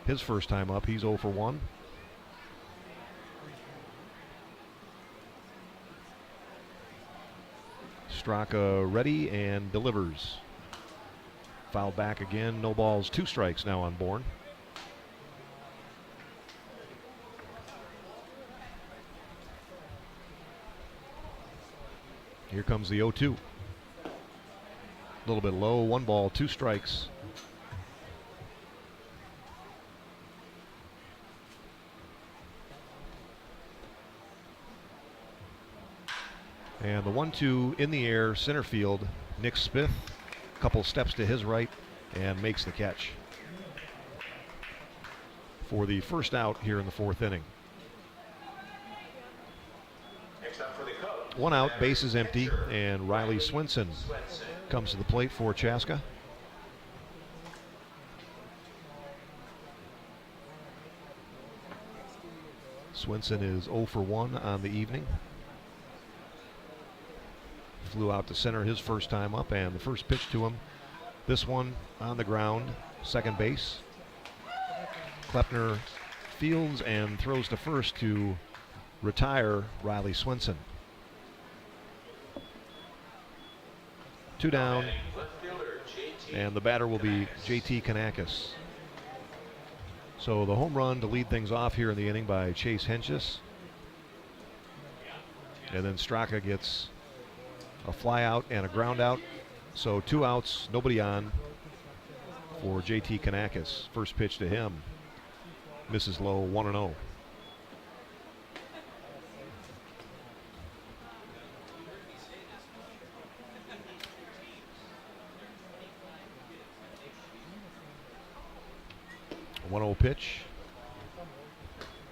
His first time up, he's 0 for 1. Straka ready and delivers. Fouled back again, no balls, 2 strikes now on Bourne. Here comes the 0-2. A little bit low, 1 ball, 2 strikes. And the 1-2 in the air, center field. Nick Smith, a couple steps to his right, and makes the catch for the first out here in the fourth inning. Next up for the Cubs. 1 out, bases empty, and Riley Swinson comes to the plate for Chaska. Swinson is 0 for 1 on the evening. Flew out to center his first time up, and the first pitch to him, this one on the ground, second base. Klepner fields and throws to first to retire Riley Swinson. 2 down, Left fielder, JT. and the batter will be JT Kanakis. So the home run to lead things off here in the inning by Chase Henches. And then Straka gets a fly out and a ground out. So 2 outs, nobody on for JT Kanakis. First pitch to him misses low, 1-0. A 1-0 pitch.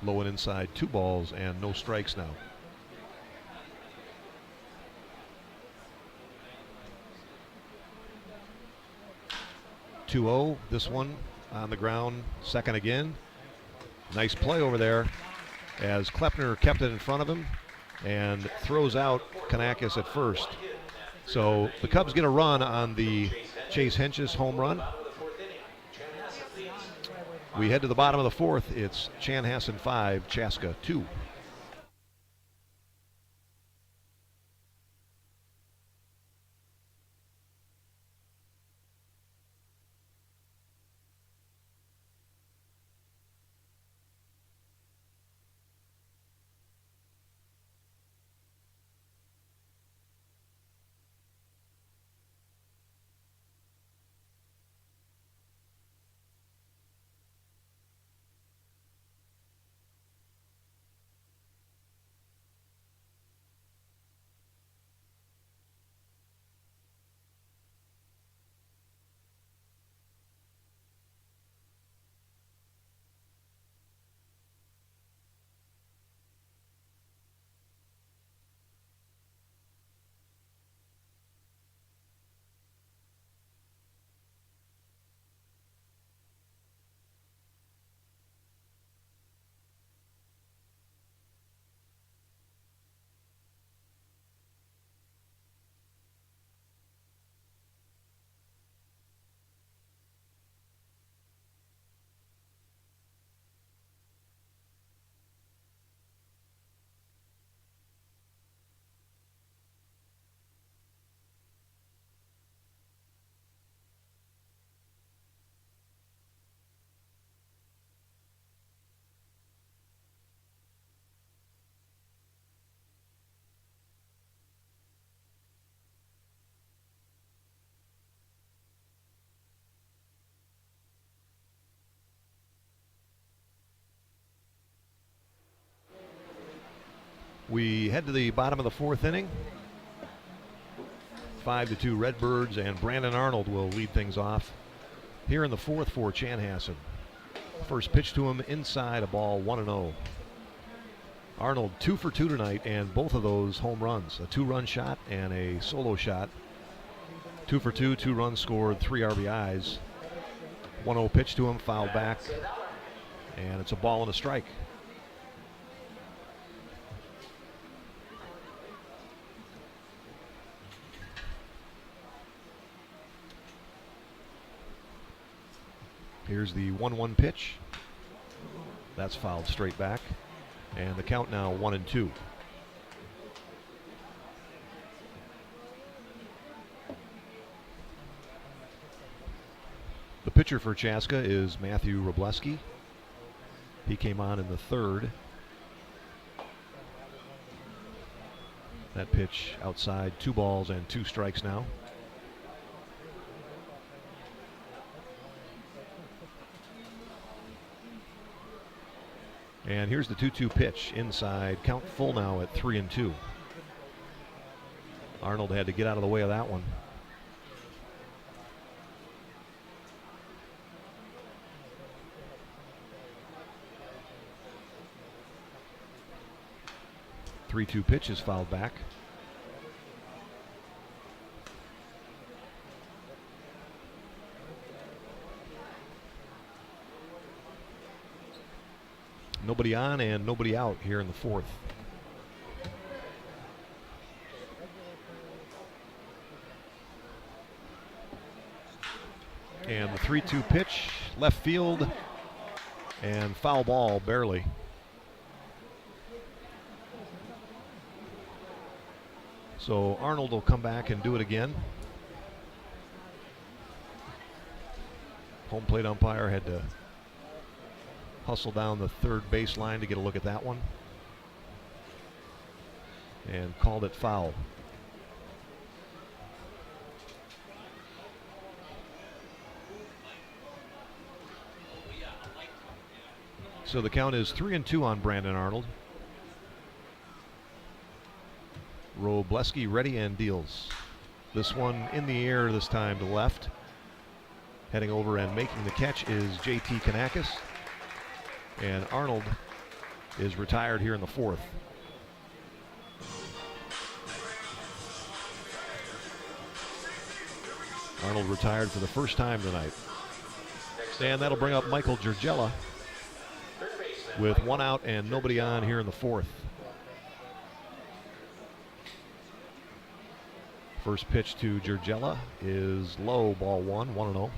Low and inside, 2 balls and no strikes now. (2-0). This one on the ground, second again. Nice play over there as Klepner kept it in front of him and throws out Kanakis at first. So the Cubs get a run on the Chase Henches home run. We head to the bottom of the fourth. It's Chanhassen 5, Chaska 2. We head to the bottom of the fourth inning. 5-2 Redbirds, and Brandon Arnold will lead things off here in the fourth for Chanhassen. First pitch to him inside, a ball 1-0. Arnold 2 for 2 tonight, and both of those home runs, a 2-run shot and a solo shot. 2 for 2, 2 runs scored, 3 RBIs. 1-0 pitch to him, fouled back, and it's a ball and a strike. Here's the 1-1 pitch. That's fouled straight back. And the count now 1-2. The pitcher for Chaska is Matthew Robleski. He came on in the third. That pitch outside, 2 balls and 2 strikes now. And here's the 2-2 pitch inside. Count full now at 3-2. Arnold had to get out of the way of that one. The 3-2 pitch is fouled back. Nobody on and nobody out here in the fourth. And the 3-2 pitch, left field, and foul ball barely. So Arnold will come back and do it again. Home plate umpire had to hustle down the third baseline to get a look at that one, and called it foul. So the count is 3-2 on Brandon Arnold. Robleski ready and deals. This one in the air this time to left. Heading over and making the catch is JT Kanakis. And Arnold is retired here in the fourth. Arnold retired for the first time tonight. And that'll bring up Michael Gergella with 1 out and nobody on here in the fourth. First pitch to Gergella is low, ball 1, 1-0.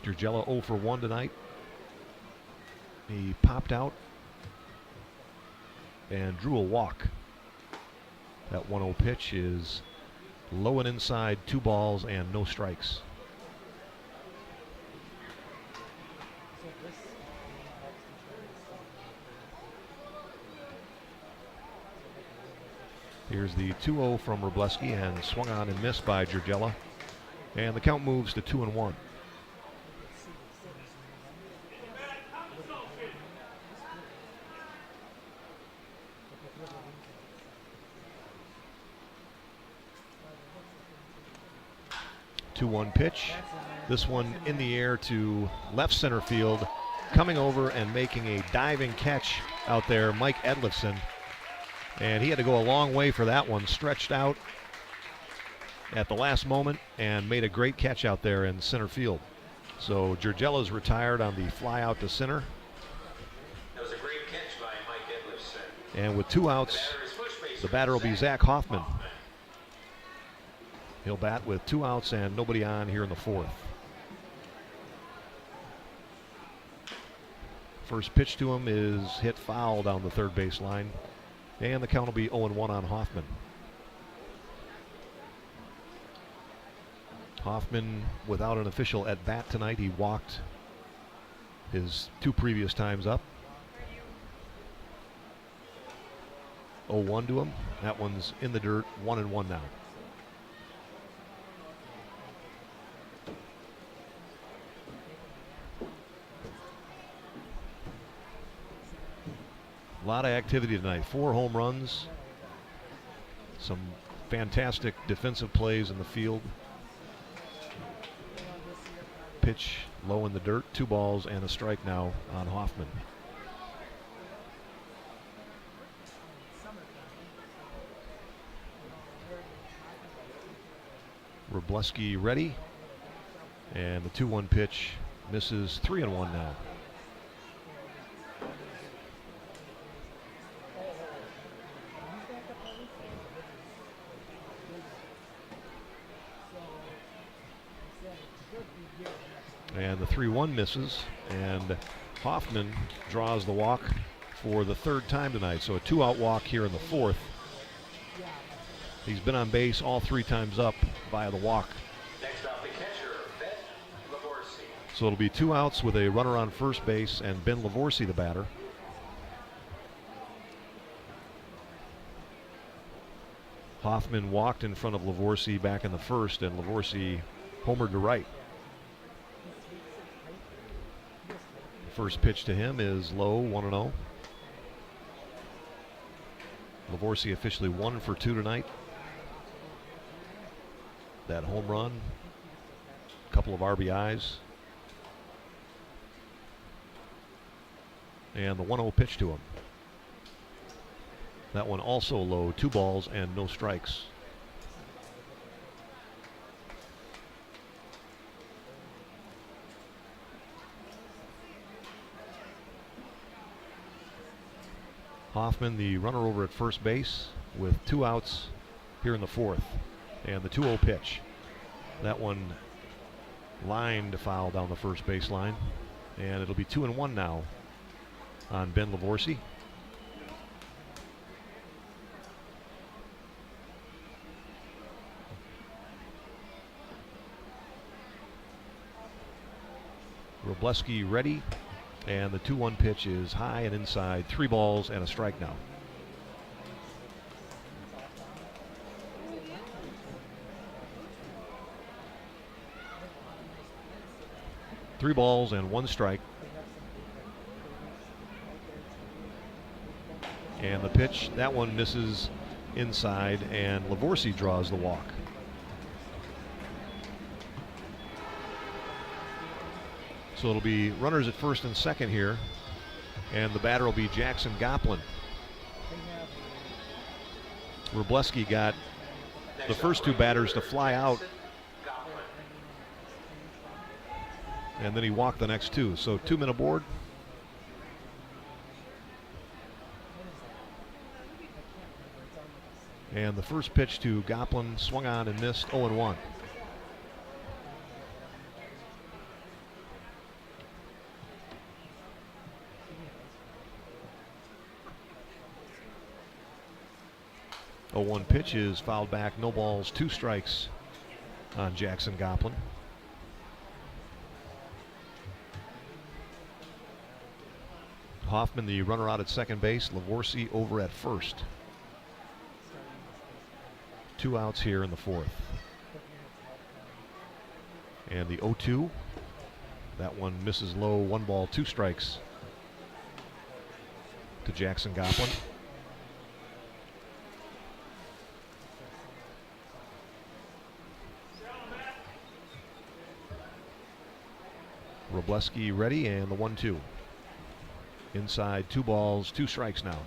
Gergella 0 for 1 tonight. He popped out and drew a walk. That 1-0 pitch is low and inside, 2 balls and no strikes. Here's the 2-0 from Robleski, and swung on and missed by Gergella. And the count moves to 2-1. Two-one pitch. This one in the air to left center field. Coming over and making a diving catch out there, Mike Edlifson. And he had to go a long way for that one. Stretched out at the last moment and made a great catch out there in center field. So Gergella's retired on the fly out to center. That was a great catch by Mike Edlifson. And with 2 outs, the batter will be Zach Hoffman. He'll bat with 2 outs and nobody on here in the fourth. First pitch to him is hit foul down the third base line. And the count will be 0-1 on Hoffman. Hoffman without an official at bat tonight. He walked his 2 previous times up. 0-1 to him. That one's in the dirt. 1-1 now. lot of activity tonight. 4 home runs. Some fantastic defensive plays in the field. Pitch low in the dirt. 2 balls and a strike now on Hoffman. Wroblewski ready. And the 2-1 pitch misses. 3-1 now. And the 3-1 misses, and Hoffman draws the walk for the 3rd time tonight. So a 2-out walk here in the 4th. He's been on base all 3 times up via the walk. Next up, the catcher, Ben Lavorsi. So it'll be 2 outs with a runner on first base and Ben Lavorsi the batter. Hoffman walked in front of Lavorsi back in the 1st, and Lavorsi homered to right. First pitch to him is low, 1-0. Lavorsi officially 1 for 2 tonight. That home run, a couple of RBIs. And the 1-0 pitch to him. That one also low, 2 balls and no strikes. Hoffman, the runner over at first base, with 2 outs here in the 4th. And the 2-0 pitch. That one lined foul down the first baseline. And it'll be 2-1 now on Ben Lavorsi. Wroblewski ready. And the 2-1 pitch is high and inside. 3 balls and a strike now. Three balls and 1 strike. And the pitch, that one misses inside, and Lavorsi draws the walk. So it'll be runners at first and second here, and the batter will be Jackson Goplin. Wroblewski got the first 2 batters to fly out, and then he walked the next 2. So 2 men aboard. And the first pitch to Goplin swung on and missed, 0-1. A 1 pitch is fouled back, no balls, 2 strikes on Jackson Goplin. Hoffman, the runner out at second base, Lavorsi over at first. 2 outs here in the 4th. And the 0-2, that one misses low, 1 ball, 2 strikes to Jackson Goplin. Wroblewski ready, and the 1-2. Inside, 2 balls, 2 strikes now.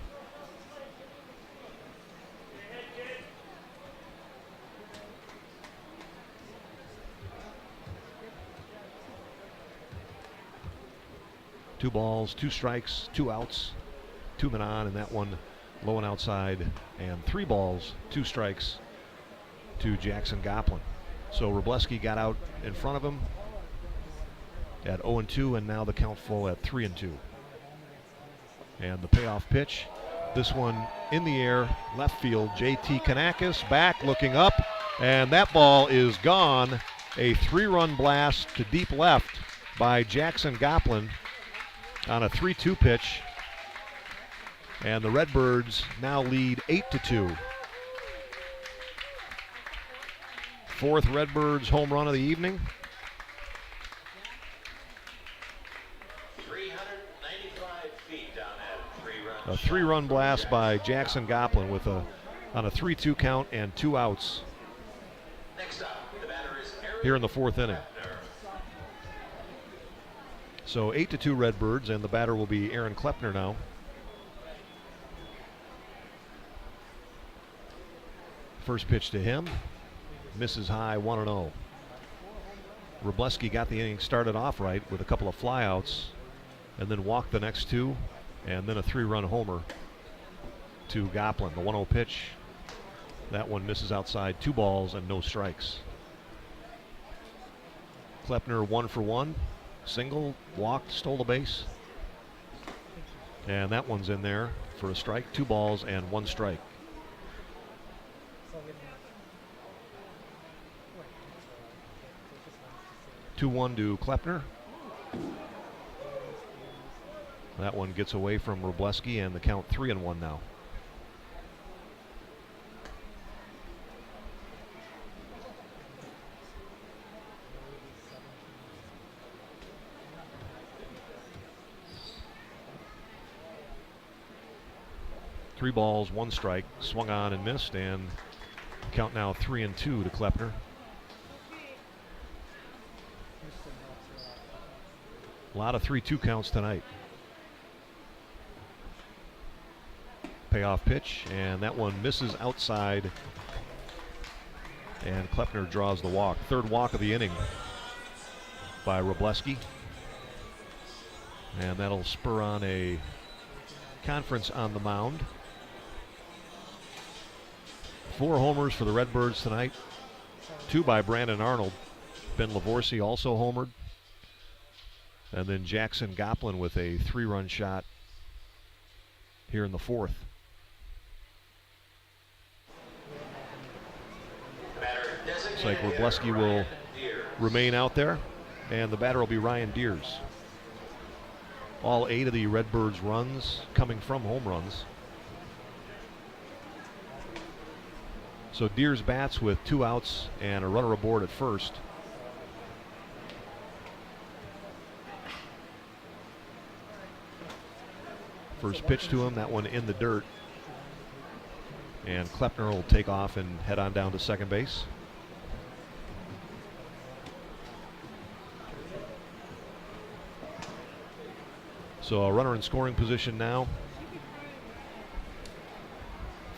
Two balls, 2 strikes, 2 outs, 2 men on, and that one low and outside, and 3 balls, 2 strikes to Jackson Goplin. So Wroblewski got out in front of him at 0-2, and now the count full at 3-2. And the payoff pitch, this one in the air, left field. JT Kanakis back, looking up, and that ball is gone. A 3-run blast to deep left by Jackson Goplin on a 3-2 pitch. And the Redbirds now lead 8-2. 4th Redbirds home run of the evening. 395 feet down that 3-run A 3-run blast by Jackson Goplin with on a 3-2 count and 2 outs Next up, the batter is Aaron here in the 4th inning. Klepner. So 8-2 Redbirds, and the batter will be Aaron Klepner now. First pitch to him, misses high, 1-0. Robleski got the inning started off right with a couple of flyouts, and then walked the next 2, and then a 3-run homer to Goplin. The 1-0 pitch, that one misses outside, 2 balls and no strikes. Klepner 1 for 1, single, walked, stole a base, and that one's in there for a strike. 2 balls and 1 strike. 2-1 to Klepner. That one gets away from Robleski, and the count 3-1 now. Three balls, 1 strike, swung on and missed, and count now 3-2 to Klepner. A lot of 3-2 counts tonight. Payoff pitch, and that one misses outside, and Klepner draws the walk. 3rd walk of the inning by Robleski, and that'll spur on a conference on the mound. 4 homers for the Redbirds tonight, 2 by Brandon Arnold. Ben Lavorsi also homered. And then Jackson Goplin with a 3-run shot here in the 4th. Looks like Robleski will remain out there, and the batter will be Ryan Deers. All 8 of the Redbirds' runs coming from home runs. So Deers bats with 2 outs and a runner aboard at first. First pitch to him, that one in the dirt. And Klepner will take off and head on down to second base. So a runner in scoring position now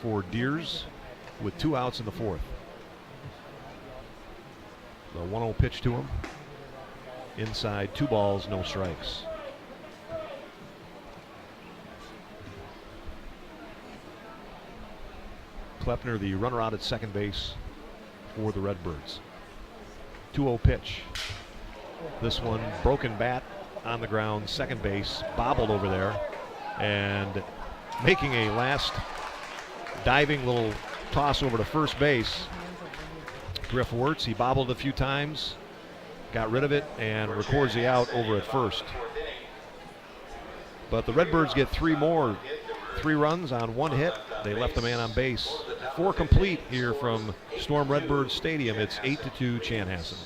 for Deers with 2 outs in the 4th. The 1-0 pitch to him. Inside, 2 balls, no strikes. Klepner, the runner out at second base for the Redbirds. 2-0 pitch. This one, broken bat on the ground, second base, bobbled over there, and making a last diving little toss over to first base. Griff Wirtz, he bobbled a few times, got rid of it, and records the out over at first. But the Redbirds get 3 runs on 1 hit. They left the man on base. 4 complete here from Storm Redbird Stadium. It's 8-2 Chanhassen.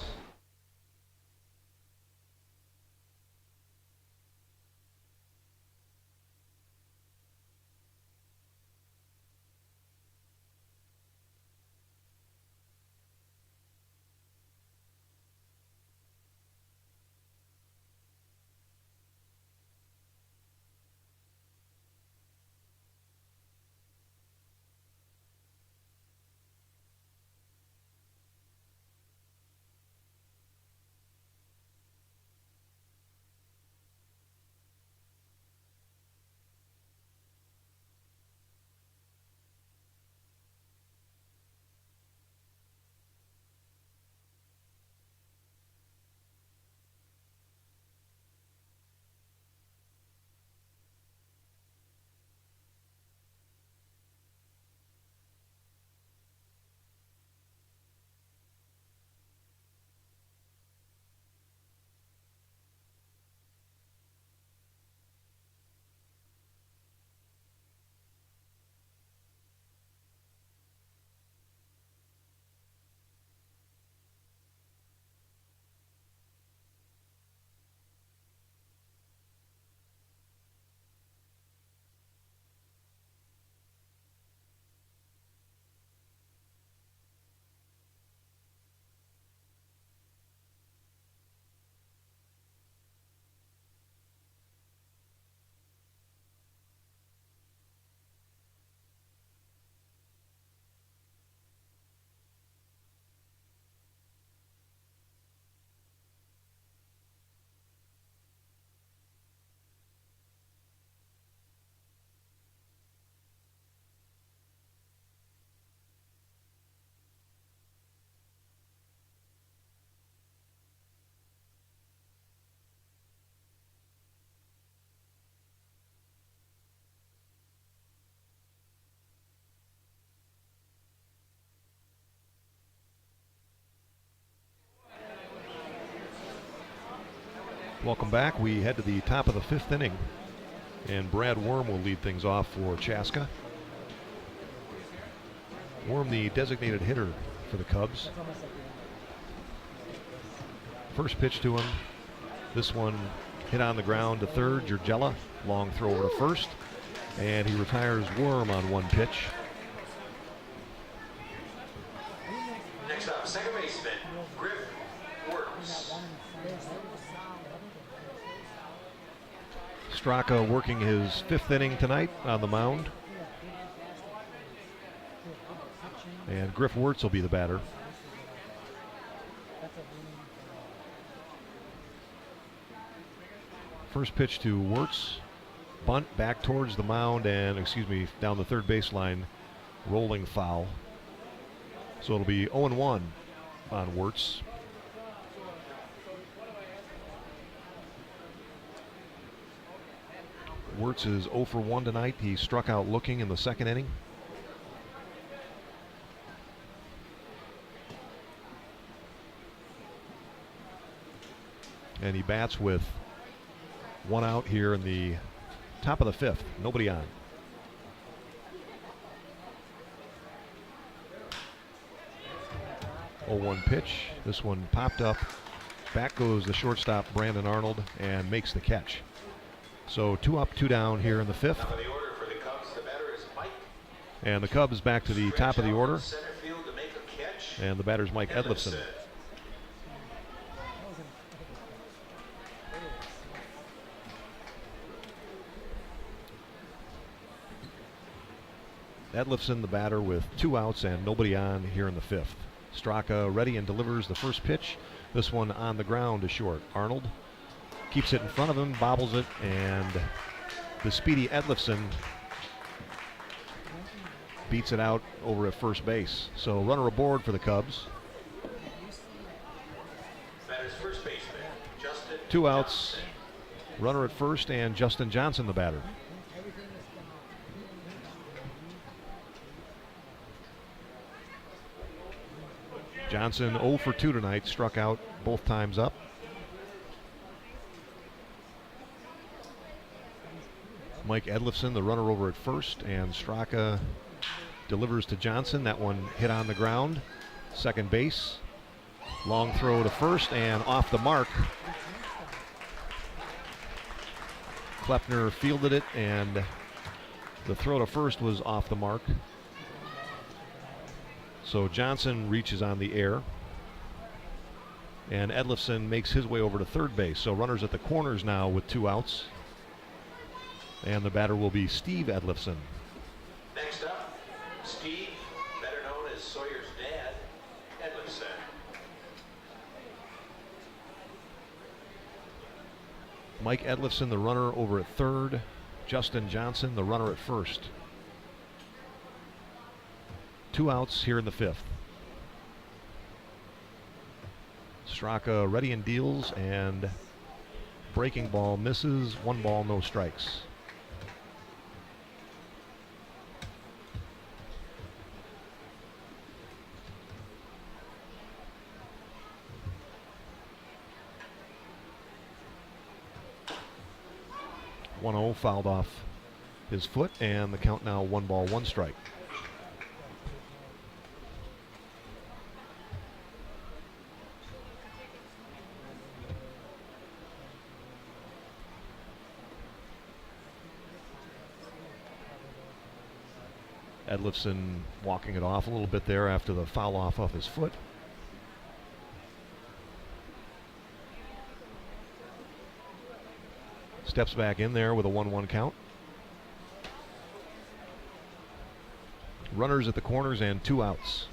Welcome back. We head to the top of the 5th inning, and Brad Worm will lead things off for Chaska. Worm, the designated hitter for the Cubs. First pitch to him. This one hit on the ground to third. Jurgella, long throw over to first, and he retires Worm on one pitch. Next up, second baseman, Griff Works. Straka working his 5th inning tonight on the mound. And Griff Wirtz will be the batter. First pitch to Wirtz. Bunt back towards the mound and, down the third baseline. Rolling foul. So it'll be 0-1 on Wirtz. Wirtz is 0 for 1 tonight. He struck out looking in the 2nd inning. And he bats with 1 out here in the top of the 5th. Nobody on. Oh, 1 pitch. This one popped up. Back goes the shortstop, Brandon Arnold, and makes the catch. So 2 up, 2 down here in the 5th. Top of the order for the Cubs, the batter is Mike. And the Cubs back to the top of the order. Center field to make a catch. And the batter's Mike Edlifson. Edlifson, the batter, with 2 outs and nobody on here in the 5th. Straka ready and delivers the first pitch. This one on the ground is short. Arnold keeps it in front of him, bobbles it, and the speedy Edlifson beats it out over at first base. So runner aboard for the Cubs. Batter's first baseman, Justin 2 outs, Johnson. runner at first, and Justin Johnson, the batter. Johnson 0 for 2 tonight, struck out both times up. Mike Edlifson, the runner over at first, and Straka delivers to Johnson. That one hit on the ground. Second base. Long throw to first and off the mark. Klepner fielded it, and the throw to first was off the mark. So Johnson reaches on the air, and Edlifson makes his way over to third base. So runners at the corners now with 2 outs. And the batter will be Steve Edlifson. Next up, Steve, better known as Sawyer's dad, Edlifson. Mike Edlifson, the runner over at third. Justin Johnson, the runner at first. 2 outs here in the 5th. Straka ready and deals, and breaking ball misses. 1 ball, no strikes. (1-0) fouled off his foot, and the count now 1 ball, 1 strike. Edlifson walking it off a little bit there after the foul off his foot. Steps back in there with a 1-1 count. Runners at the corners and 2 outs.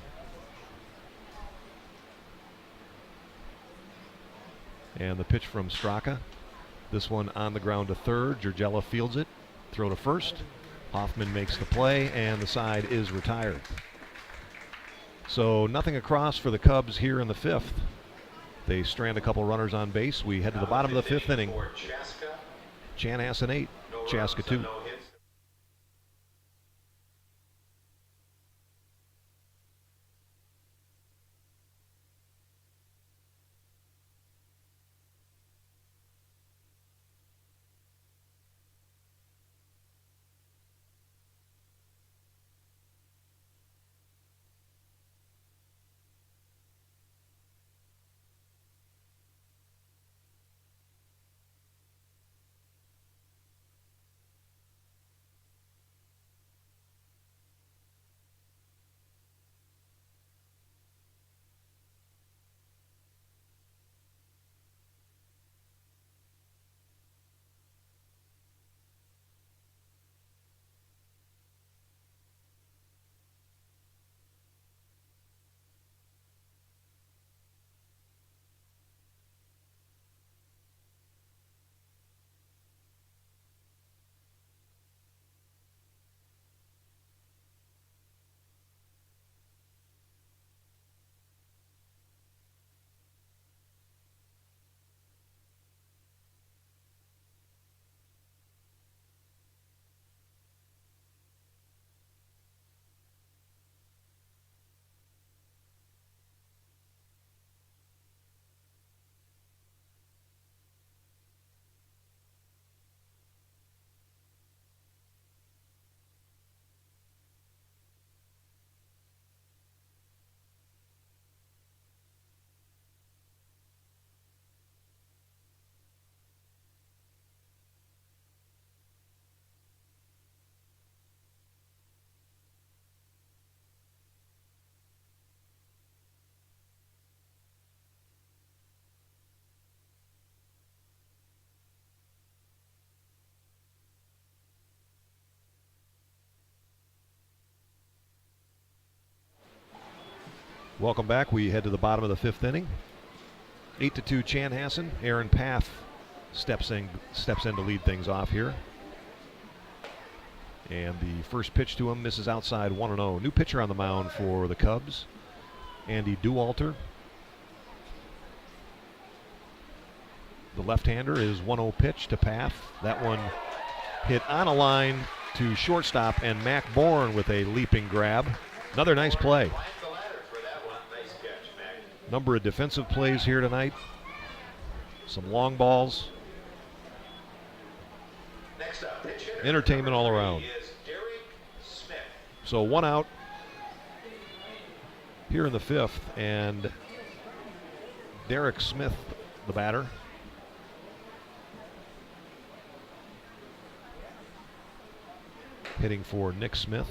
And the pitch from Straka. This one on the ground to third. Jurgella fields it. Throw to first. Hoffman makes the play, and the side is retired. So nothing across for the Cubs here in the 5th. They strand a couple runners on base. We head to the bottom of the 5th inning. For Chaska, Chanhassen 8, Chaska 2. no hits. Welcome back. We head to the bottom of the 5th inning. 8-2 Chanhassen. Aaron Paff steps in to lead things off here. And the first pitch to him misses outside 1-0. New pitcher on the mound for the Cubs, Andy Dualter. The left-hander is 1-0 pitch to Paff. That one hit on a line to shortstop, and Mac Bourne with a leaping grab. Another nice play. Number of defensive plays here tonight. Some long balls. Entertainment all around. So 1 out here in the 5th, and Derek Smith, the batter. Hitting for Nick Smith.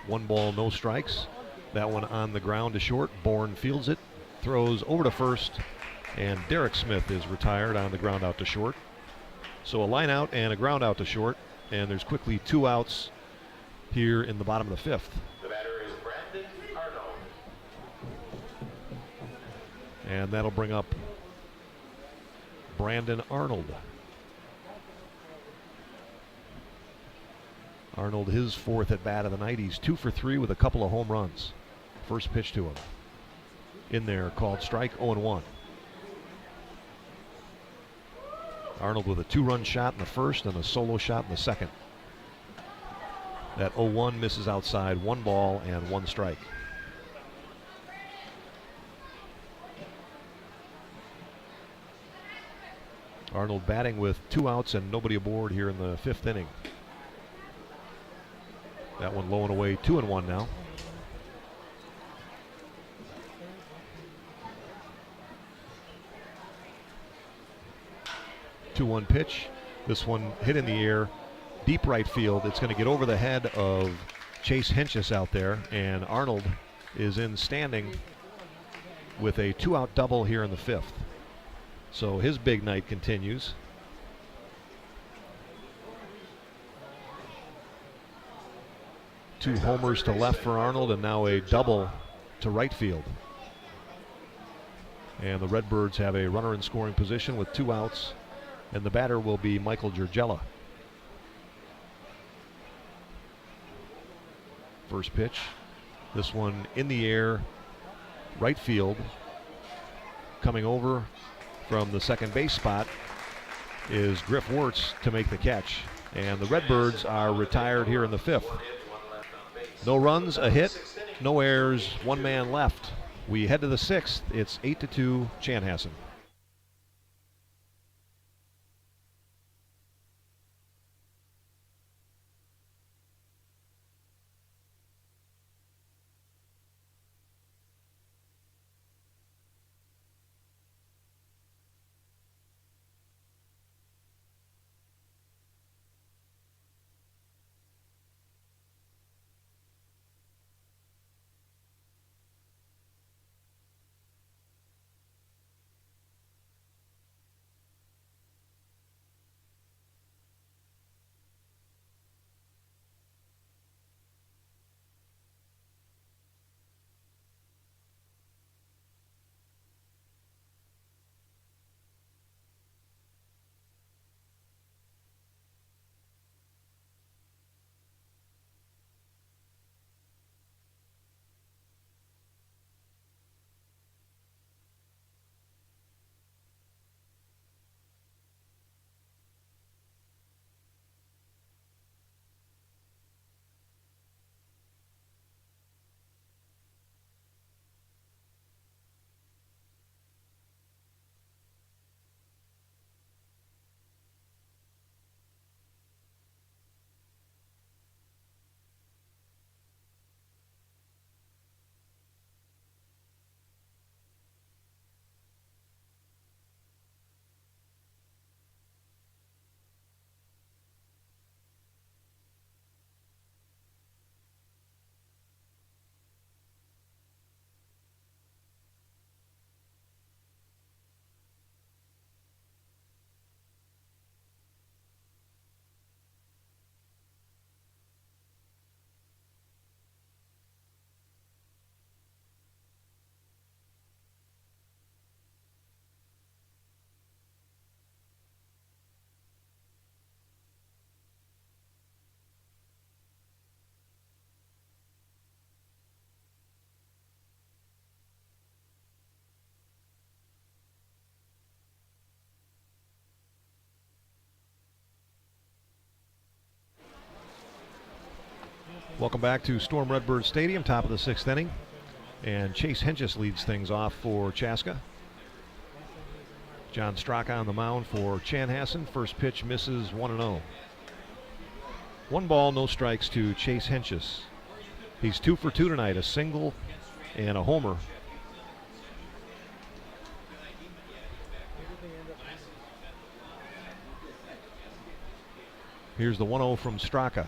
One ball, no strikes. That one on the ground to short. Bourne fields it, throws over to first, and Derek Smith is retired on the ground out to short. So a line out and a ground out to short, and there's quickly 2 outs here in the bottom of the 5th. The batter is Brandon Arnold. And that'll bring up Brandon Arnold. Arnold, his 4th at bat of the night. He's 2 for 3 with a couple of home runs. First pitch to him. In there, called strike, 0-1. Arnold with a 2-run shot in the first and a solo shot in the second. That 0-1 misses outside, 1 ball and 1 strike. Arnold batting with 2 outs and nobody aboard here in the 5th inning. That one low and away, 2-1 now. Two-one pitch. This one hit in the air, deep right field. It's going to get over the head of Chase Henches out there, and Arnold is in standing with a 2-out double here in the 5th. So his big night continues. Two homers to left for Arnold, and now a double to right field. And the Redbirds have a runner in scoring position with 2 outs, and the batter will be Michael Giorgella. First pitch. This one in the air, right field. Coming over from the second base spot is Griff Wirtz to make the catch. And the Redbirds are retired here in the 5th. No runs, a hit, no errors, 1 man left. We head to the 6th. It's 8-2 Chanhassen. Welcome back to Storm Redbird Stadium, top of the 6th inning. And Chase Hentges leads things off for Chaska. John Straka on the mound for Chanhassen. First pitch misses 1-0. 1 ball, no strikes to Chase Hentges. He's 2 for 2 tonight, a single and a homer. Here's the 1-0 from Straka.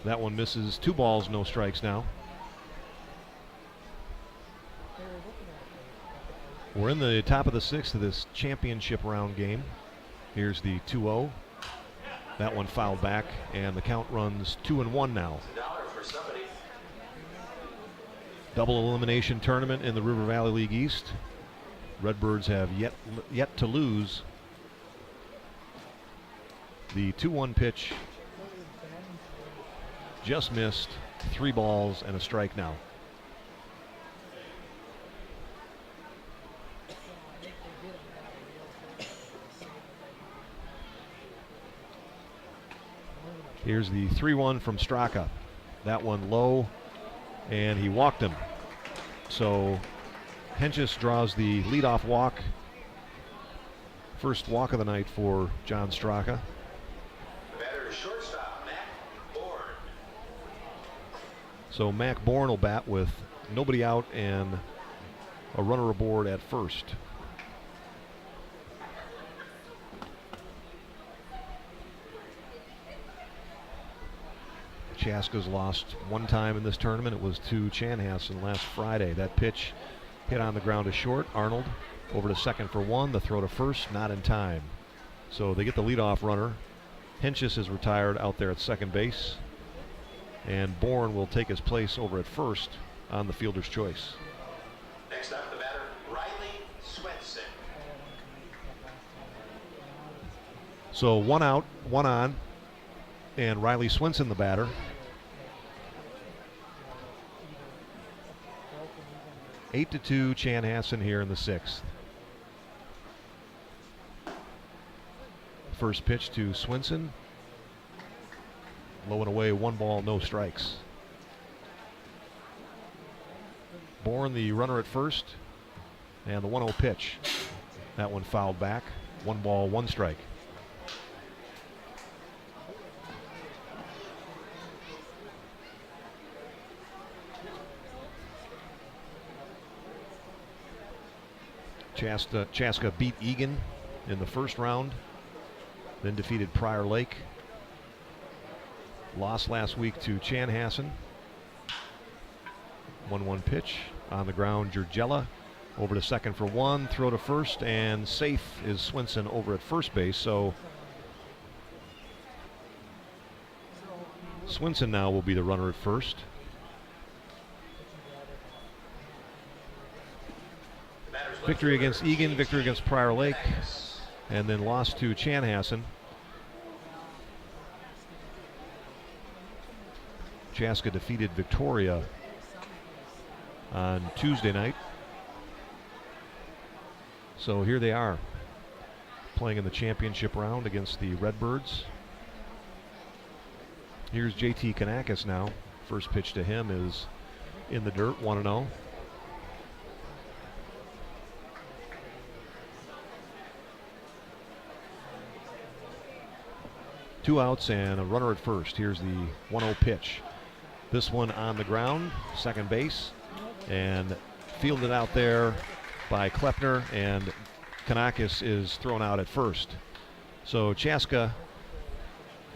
That one misses. 2 balls, no strikes now. We're in the top of the 6th of this championship round game. Here's the 2-0. That one fouled back, and the count runs 2-1 now. Double elimination tournament in the River Valley League East. Redbirds have yet to lose. The 2-1 pitch just missed. 3 balls and a strike now. Here's the 3-1 from Straka. That one low, and he walked him. So Hentges draws the leadoff walk. First walk of the night for John Straka. The batter is shortstop, Mac Bourne. So Mac Bourne will bat with nobody out and a runner aboard at first. Chaska's lost 1 time in this tournament. It was to Chanhassen last Friday. That pitch hit on the ground to short. Arnold over to second for 1. The throw to first, not in time. So they get the leadoff runner. Hentges is retired out there at second base. And Bourne will take his place over at first on the fielder's choice. Next up, the batter, Riley Swenson. So 1 out, 1 on, and Riley Swenson the batter. Eight to 2 Chanhassen here in the 6th. First pitch to Swenson. Low and away, 1 ball, no strikes. Bourne the runner at first, and the 1-0 pitch. That one fouled back. 1 ball, 1 strike. Chaska beat Egan in the first round, then defeated Prior Lake. Lost last week to Chanhassen. 1-1 pitch on the ground. Jurgella over to second for 1. Throw to first, and safe is Swenson over at first base. So Swenson now will be the runner at first. Victory against Egan, victory against Prior Lake, and then lost to Chanhassen. Chaska defeated Victoria on Tuesday night. So here they are, playing in the championship round against the Redbirds. Here's JT Kanakis now. First pitch to him is in the dirt, 1-0. Two outs and a runner at first. Here's the 1-0 pitch. This one on the ground, second base, and fielded out there by Klepner, and Kanakis is thrown out at first. So Chaska,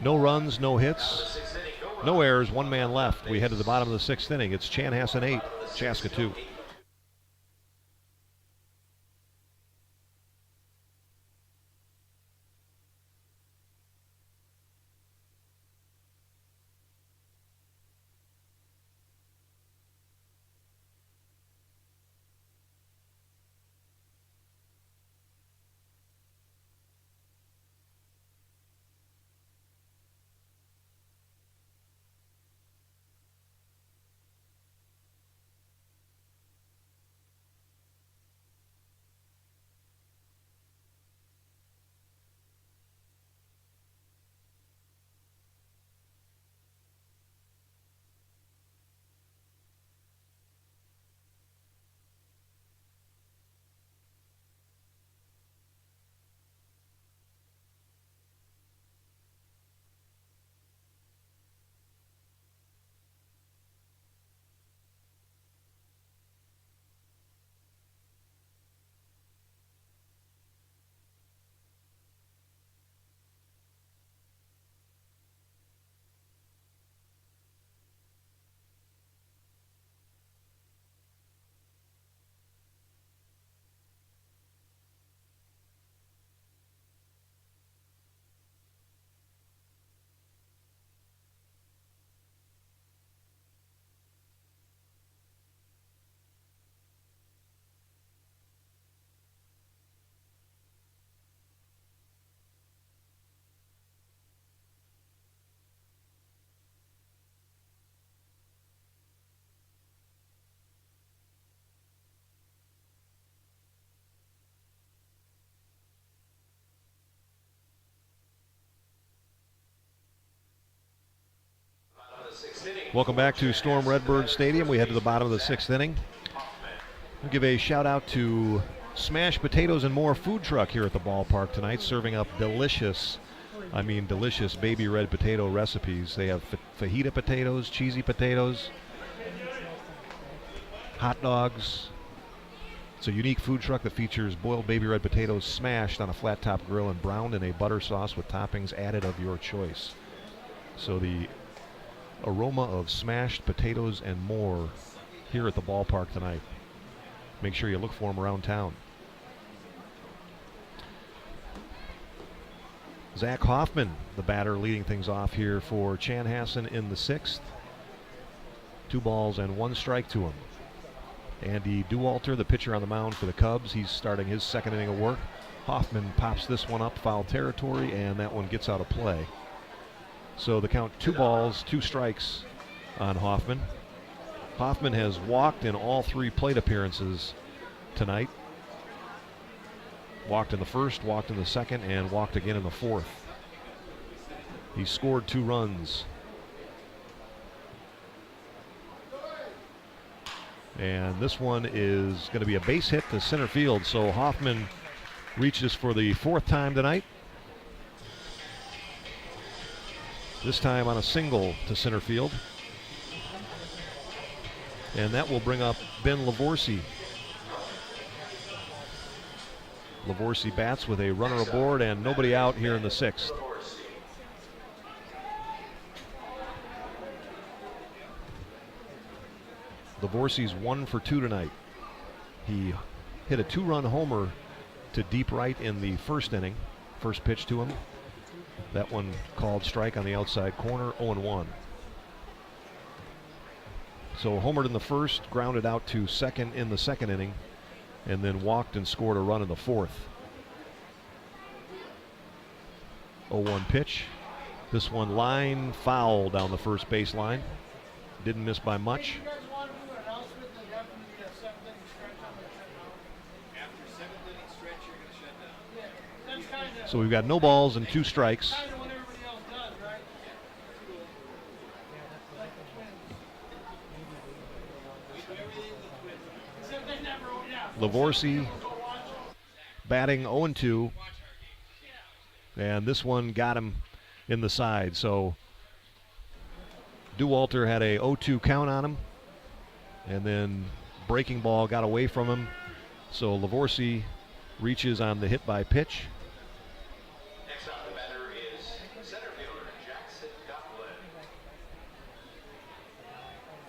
no runs, no hits, no errors, 1 man left. We head to the bottom of the 6th inning. It's Chanhassen 8, Chaska 2. Welcome back to Storm Redbird Stadium. We head to the bottom of the 6th inning. We'll give a shout out to Smashed Potatoes and More food truck here at the ballpark tonight, serving up delicious baby red potato recipes. They have fajita potatoes, cheesy potatoes, hot dogs. It's a unique food truck that features boiled baby red potatoes smashed on a flat top grill and browned in a butter sauce with toppings added of your choice. So the aroma of smashed potatoes and more here at the ballpark tonight. Make sure you look for them around town. Zach Hoffman, the batter, leading things off here for Chanhassen in the 6th. 2 balls and 1 strike to him. Andy Dewalter, the pitcher on the mound for the Cubs, he's starting his 2nd inning of work. Hoffman pops this one up foul territory, and that one gets out of play. So the count 2 balls, 2 strikes on Hoffman. Hoffman has walked in all 3 plate appearances tonight. Walked in the 1st, walked in the 2nd, and walked again in the 4th. He scored 2 runs. And this one is going to be a base hit to center field. So Hoffman reaches for the 4th time tonight. This time on a single to center field. And that will bring up Ben Lavorsi. Lavorsi bats with a runner aboard and nobody out here in the 6th. Lavorsi's 1 for 2 tonight. He hit a 2-run homer to deep right in the 1st inning. First pitch to him. That one called strike on the outside corner, 0-1. So homered in the 1st, grounded out to 2nd in the 2nd inning, and then walked and scored a run in the 4th. 0-1 pitch. This one line foul down the first baseline. Didn't miss by much. So we've got no balls and 2 strikes. Lavorsi batting 0-2. And this one got him in the side. So Dewalter had a 0-2 count on him. And then breaking ball got away from him. So Lavorsi reaches on the hit by pitch. Next up, the batter is center fielder Jackson Goplin.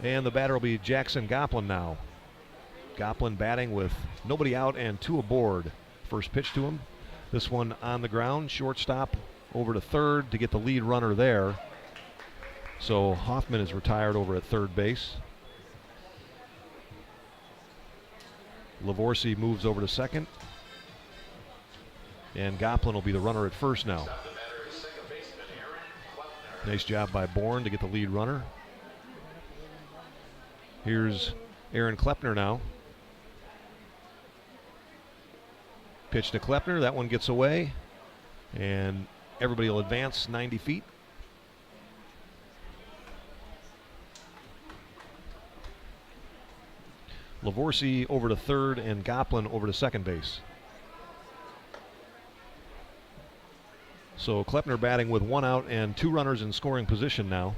And the batter will be Jackson Goplin now. Goplin batting with nobody out and 2 aboard. First pitch to him. This one on the ground, shortstop over to 3rd to get the lead runner there. So Hoffman is retired over at 3rd base. Lavorsi moves over to 2nd. And Goplin will be the runner at 1st now. Nice job by Bourne to get the lead runner. Here's Aaron Klepner now. Pitch to Klepner, that one gets away, and everybody will advance 90 feet. Lavorsi over to 3rd and Goplin over to 2nd base. So Klepner batting with 1 out and 2 runners in scoring position now.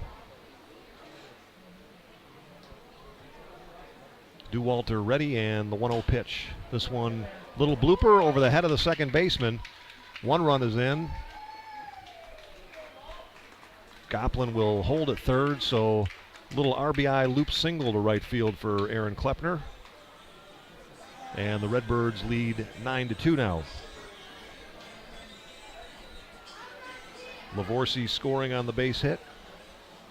Dewalter ready and the 1-0 pitch. This one, little blooper over the head of the 2nd baseman. 1 run is in. Goplin will hold at 3rd, so little RBI loop single to right field for Aaron Klepner. And the Redbirds lead 9-2 now. Lavorsi scoring on the base hit.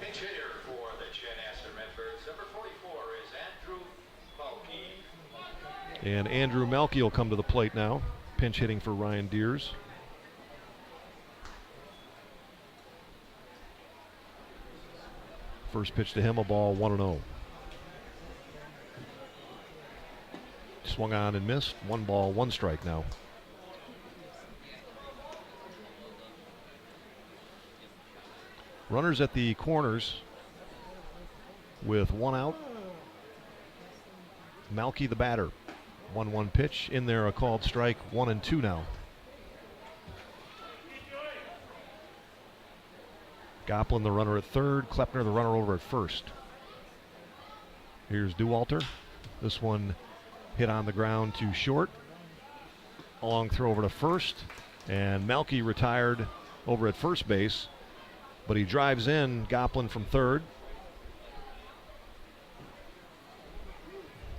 Pinch hitter for the Chanhassen Redbirds, number 44 is Andrew Mulkey. And Andrew Melky will come to the plate now. Pinch hitting for Ryan Deers. First pitch to him, a ball, 1-0. Swung on and missed. 1 ball, 1 strike now. Runners at the corners. with 1 out. Malky the batter. 1-1 pitch. In there a called strike. 1-2 now. Goplin the runner at third. Klepner the runner over at first. Here's Dewalter. This one hit on the ground to short. A long throw over to first. And Malky retired over at first base. But he drives in Goplin from third.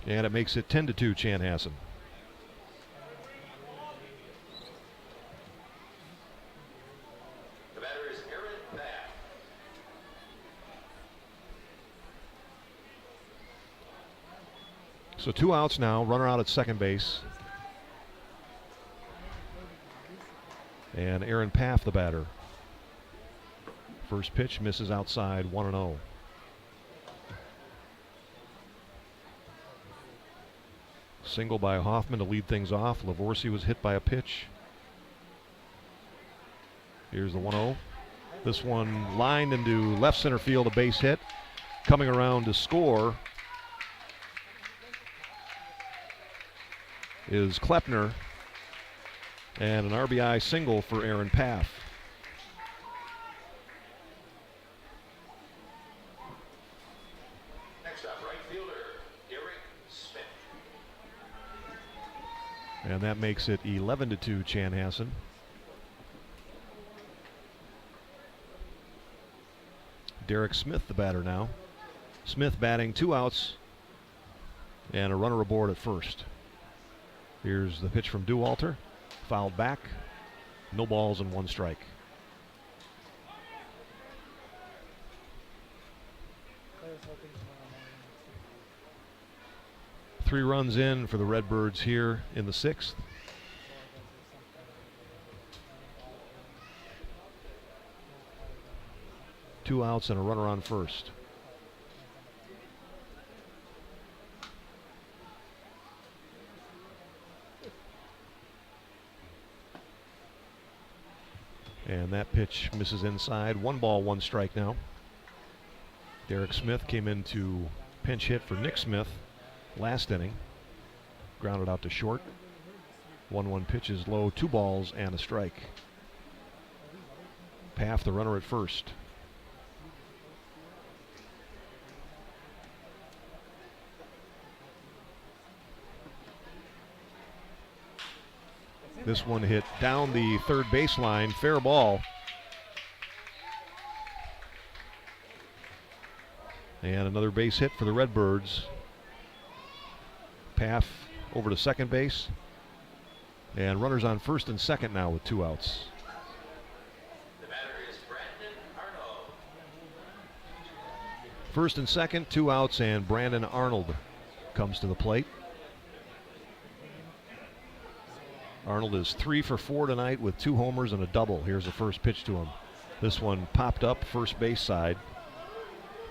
And it makes it 10-2 Chanhassen. The batter is Aaron Bath. So 2 outs now, runner out at second base. And Aaron Paff the batter. First pitch misses outside, 1-0. Single by Hoffman to lead things off. Lavorsi was hit by a pitch. Here's the 1-0. This one lined into left center field, a base hit. Coming around to score is Klepner, and an RBI single for Aaron Paff. Next up, right fielder, Derek Smith. And that makes it 11-2 Chanhassen. Derek Smith the batter now. Smith batting 2 outs and a runner aboard at first. Here's the pitch from Dewalter. Fouled back. No balls and 1 strike. Three runs in for the Redbirds here in the 6th. Two outs and a runner on first. And that pitch misses inside. 1 ball, 1 strike now. Derek Smith came in to pinch hit for Nick Smith last inning. Grounded out to short. 1-1 pitch is low. 2 balls and a strike. Paff the runner at first. This one hit down the third baseline, fair ball. And another base hit for the Redbirds. Paff over to second base. And runners on first and second now with 2 outs. The batter is Brandon Arnold. First and second, 2 outs, and Brandon Arnold comes to the plate. Arnold is 3 for 4 tonight with 2 homers and a double. Here's the first pitch to him. This one popped up first base side.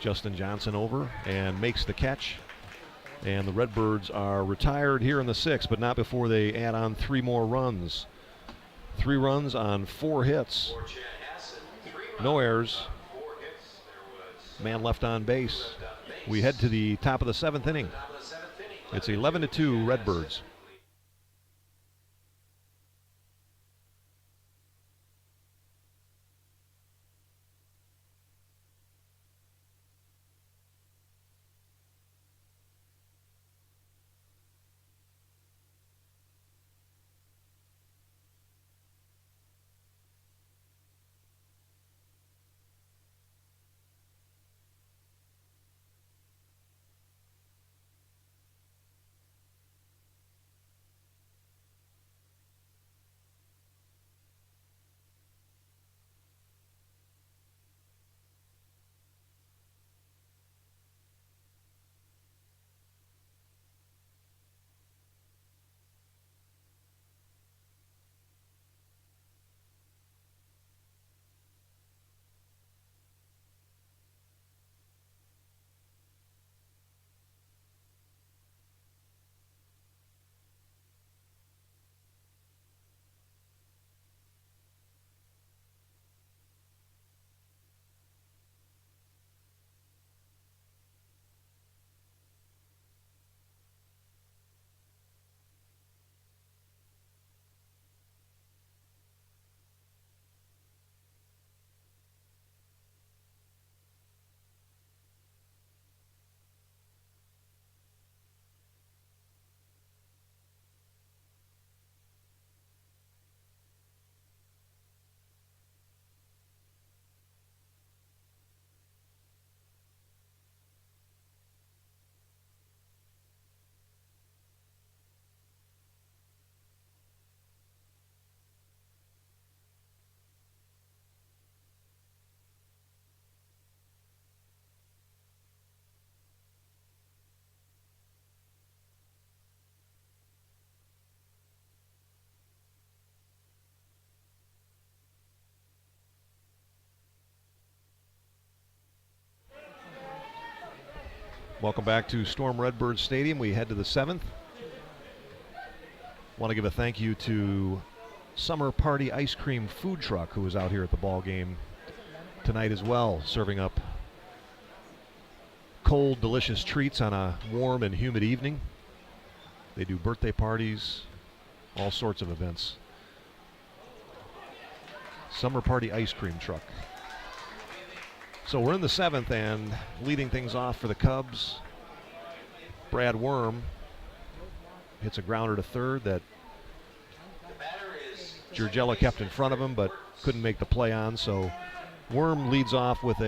Justin Johnson over and makes the catch. And the Redbirds are retired here in the 6th, but not before they add on 3 more runs. 3 runs on 4 hits. For Chanhassen, 3 runs No errors. on 4 hits. There was Man left on base. left on base. We head to the top of the 7th inning. Top of the 7th inning. It's 11-2 Redbirds. Welcome back to Storm Redbird Stadium. We head to the 7th. Want to give a thank you to Summer Party Ice Cream Food Truck, who was out here at the ball game tonight as well, serving up cold, delicious treats on a warm and humid evening. They do birthday parties, all sorts of events. Summer Party Ice Cream Truck. So we're in the 7th, and leading things off for the Cubs, Brad Worm hits a grounder to third that Giurgella kept in front of him but couldn't make the play on. So Worm leads off with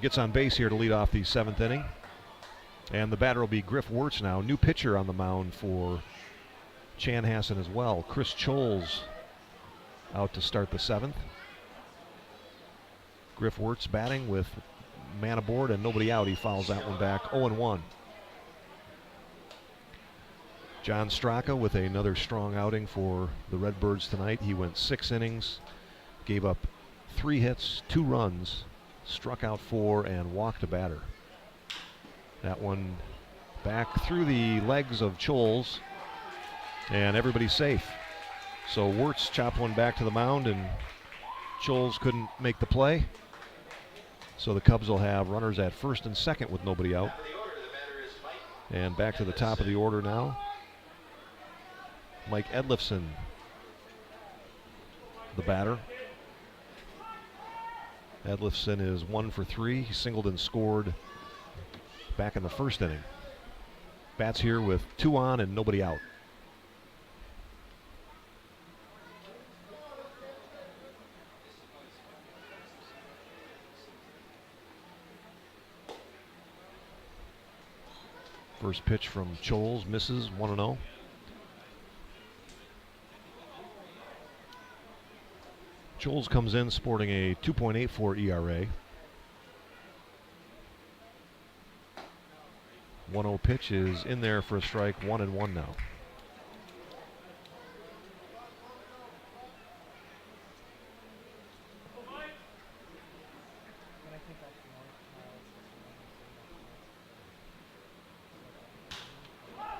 gets on base here to lead off the 7th inning. And the batter will be Griff Wirtz now. New pitcher on the mound for Chanhassen as well. Chris Choles out to start the 7th. Griff Wirtz batting with man aboard and nobody out. He fouls that one back 0-1. John Straka with another strong outing for the Redbirds tonight. He went 6 innings, gave up 3 hits, 2 runs, struck out 4, and walked a batter. That one back through the legs of Choles, and everybody's safe. So Wirtz chopped one back to the mound, and Choles couldn't make the play. So the Cubs will have runners at first and second with nobody out. And back to the top of the order now. Mike Edlifson, the batter. Edlifson is 1 for 3. He singled and scored back in the first inning. Bats here with 2 on and nobody out. First pitch from Choles misses, 1-0. Choles comes in sporting a 2.84 ERA. 1-0 pitch is in there for a strike, 1-1 now.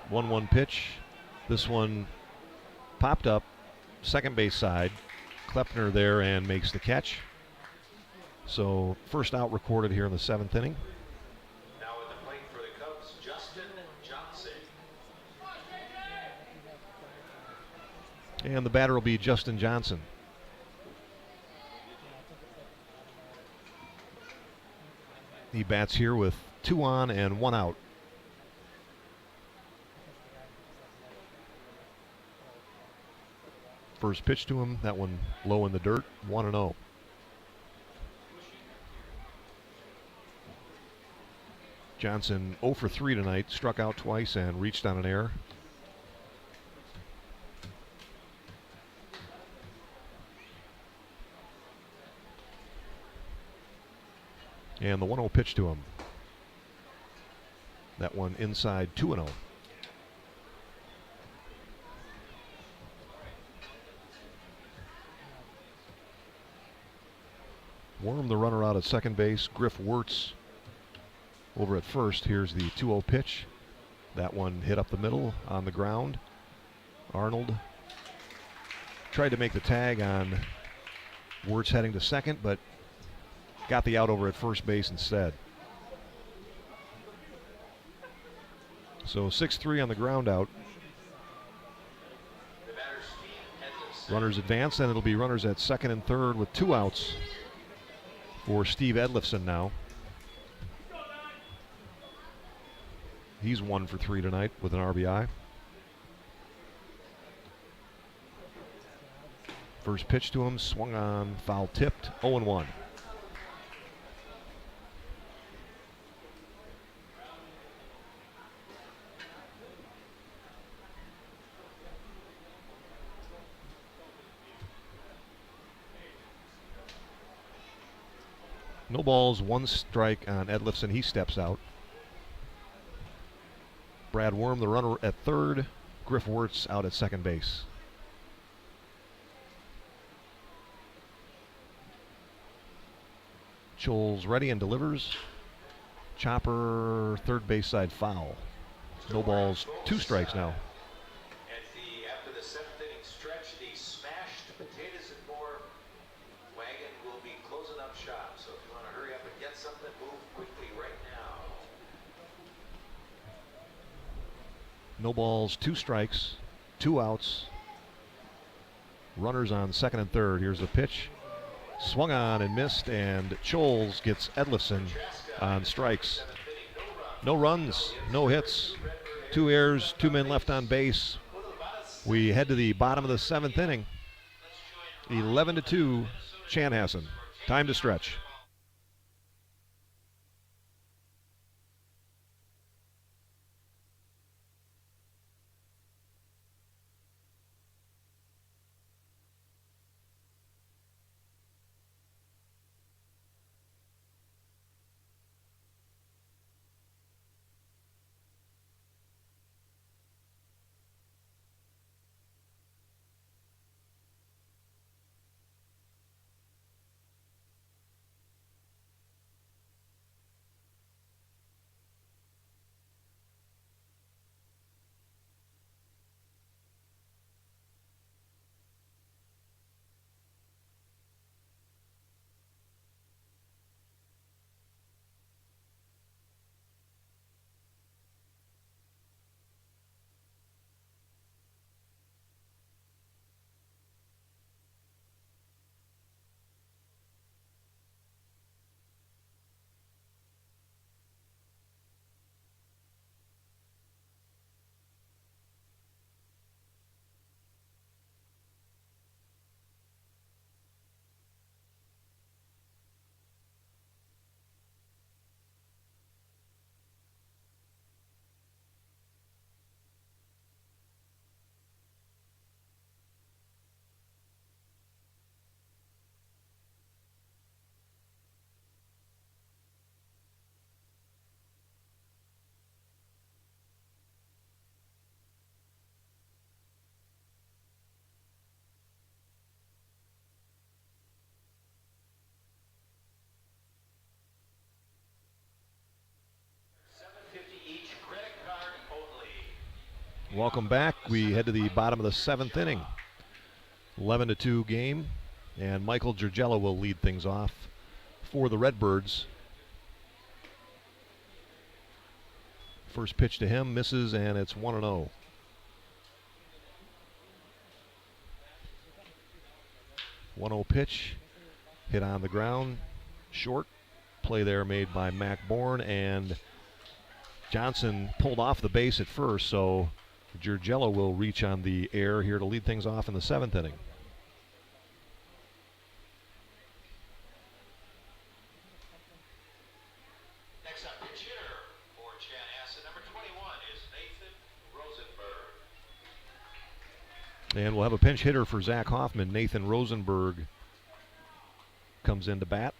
One pitch. This one popped up second base side. Klepner there and makes the catch. So first out recorded here in the 7th inning. Now at the plate for the Cubs, Justin Johnson. And the batter will be Justin Johnson. He bats here with 2 on and 1 out. First pitch to him, that one low in the dirt, 1-0. Johnson 0 for 3 tonight, struck out twice and reached on an error. And the 1-0 pitch to him. That one inside, 2-0. Worm the runner out at second base. Griff Wirtz over at first. Here's the 2-0 pitch. That one hit up the middle on the ground. Arnold tried to make the tag on Wirtz heading to second, but got the out over at first base instead. So 6-3 on the ground out. Runners advance, and it'll be runners at second and third with 2 outs for Steve Edlifson now. He's 1 for 3 tonight with an RBI. First pitch to him, swung on, foul tipped, 0-1. No balls, 1 strike on Edlifson. He steps out. Brad Worm, the runner at third. Griff Wirtz out at second base. Choles ready and delivers. Chopper, third base side foul. No balls, 2 strikes now. After the 7th inning stretch, the smashed potatoes and more wagon will be closing up shop. So if you want to hurry up and get something, move quickly right now. No balls, 2 strikes, 2 outs. Runners on second and third. Here's the pitch. Swung on and missed, and Scholes gets Edlifson on strikes. No runs, no hits, 2 errors, 2 men left on base. We head to the bottom of the 7th inning. 11-2, Chanhassen. Time to stretch. Welcome back. We head to the bottom of the 7th inning. 11-2 game, and Michael Giurgella will lead things off for the Redbirds. First pitch to him, misses, and it's 1-0. Pitch, hit on the ground, short. Play there made by Mac Bourne, and Johnson pulled off the base at first, so Giurgella will reach on the air here to lead things off in the 7th inning. Next up, pitch hitter for Chanhassen, number 21 is Nathan Rosenberg. And we'll have a pinch hitter for Zach Hoffman. Nathan Rosenberg comes in to bat.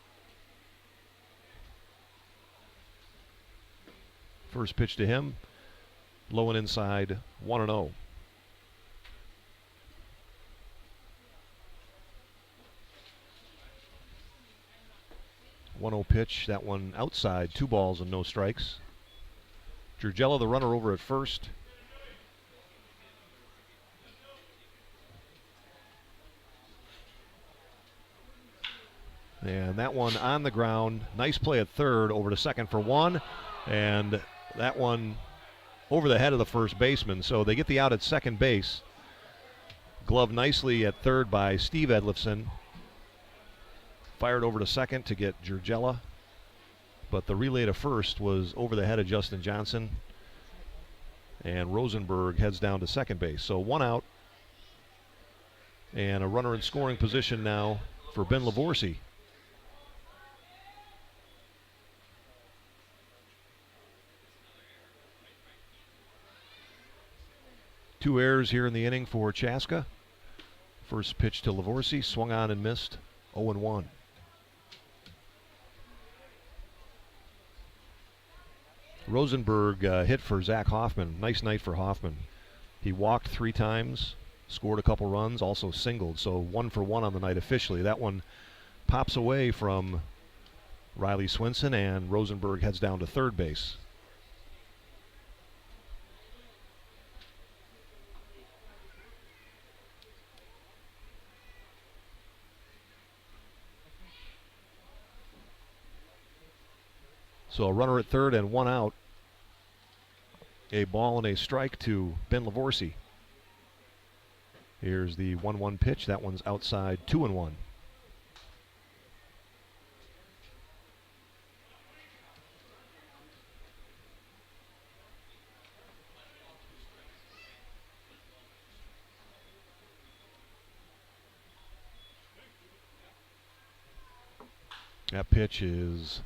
First pitch to him, low and inside, 1-0. Pitch, that one outside, 2 balls and no strikes. Giurgella, the runner, over at first. And that one on the ground. Nice play at third, over to second for 1. And that one over the head of the first baseman. So they get the out at second base. Gloved nicely at third by Steve Edlifson. Fired over to second to get Giurgella. But the relay to first was over the head of Justin Johnson. And Rosenberg heads down to second base. So 1 out. And a runner in scoring position now for Ben Lavorsi. Two errors here in the inning for Chaska. First pitch to Lavorsi, swung on and missed, 0-1. Rosenberg hit for Zach Hoffman. Nice night for Hoffman. He walked 3 times, scored a couple runs, also singled. So 1 for 1 on the night officially. That one pops away from Riley Swinson, and Rosenberg heads down to third base. So a runner at third and one out. A ball and a strike to Ben Lavorsi. Here's the 1-1 pitch. That one's outside, 2-1. That pitch is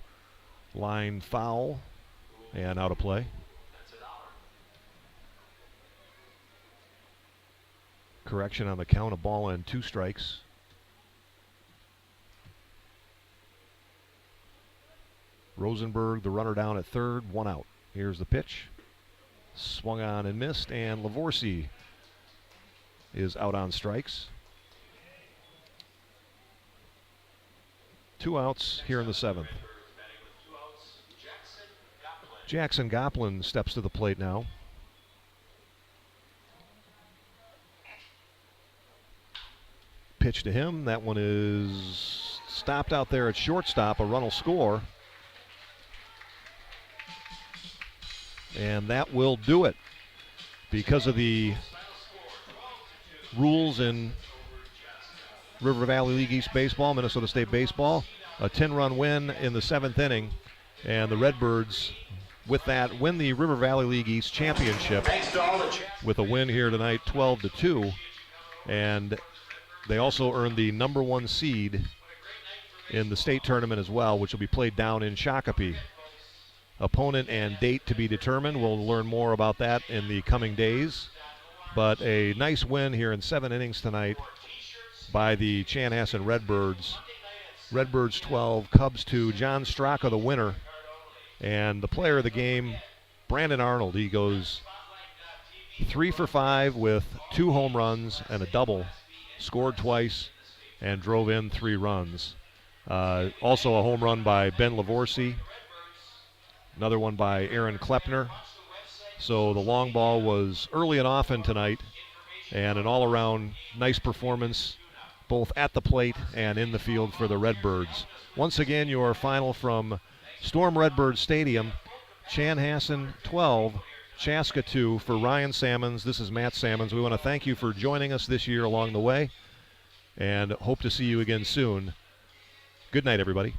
line foul and out of play. Correction on the count, a ball and 2 strikes. Rosenberg, the runner down at third, 1 out. Here's the pitch. Swung on and missed, and Lavorsi is out on strikes. 2 outs here in the 7th. Jackson Goplin steps to the plate now. Pitch to him. That one is stopped out there at shortstop. A run will score. And that will do it. Because of the rules in River Valley League East Baseball, Minnesota State Baseball, a 10-run win in the 7th inning. And the Redbirds, with that, win the River Valley League East Championship with a win here tonight, 12-2. And they also earned the #1 seed in the state tournament as well, which will be played down in Shakopee. Opponent and date to be determined. We'll learn more about that in the coming days. But a nice win here in 7 innings tonight by the Chanhassen Redbirds. Redbirds 12, Cubs 2. John Straka, the winner. And the player of the game, Brandon Arnold. He goes 3 for 5 with 2 home runs and a double. Scored twice and drove in 3 runs. Also a home run by Ben Lavorsi. Another one by Aaron Klepner. So the long ball was early and often tonight, and an all-around nice performance both at the plate and in the field for the Redbirds. Once again, your final from Storm Redbird Stadium, Chanhassen 12, Chaska 2. For Ryan Sammons, this is Matt Sammons. We want to thank you for joining us this year along the way, and hope to see you again soon. Good night, everybody.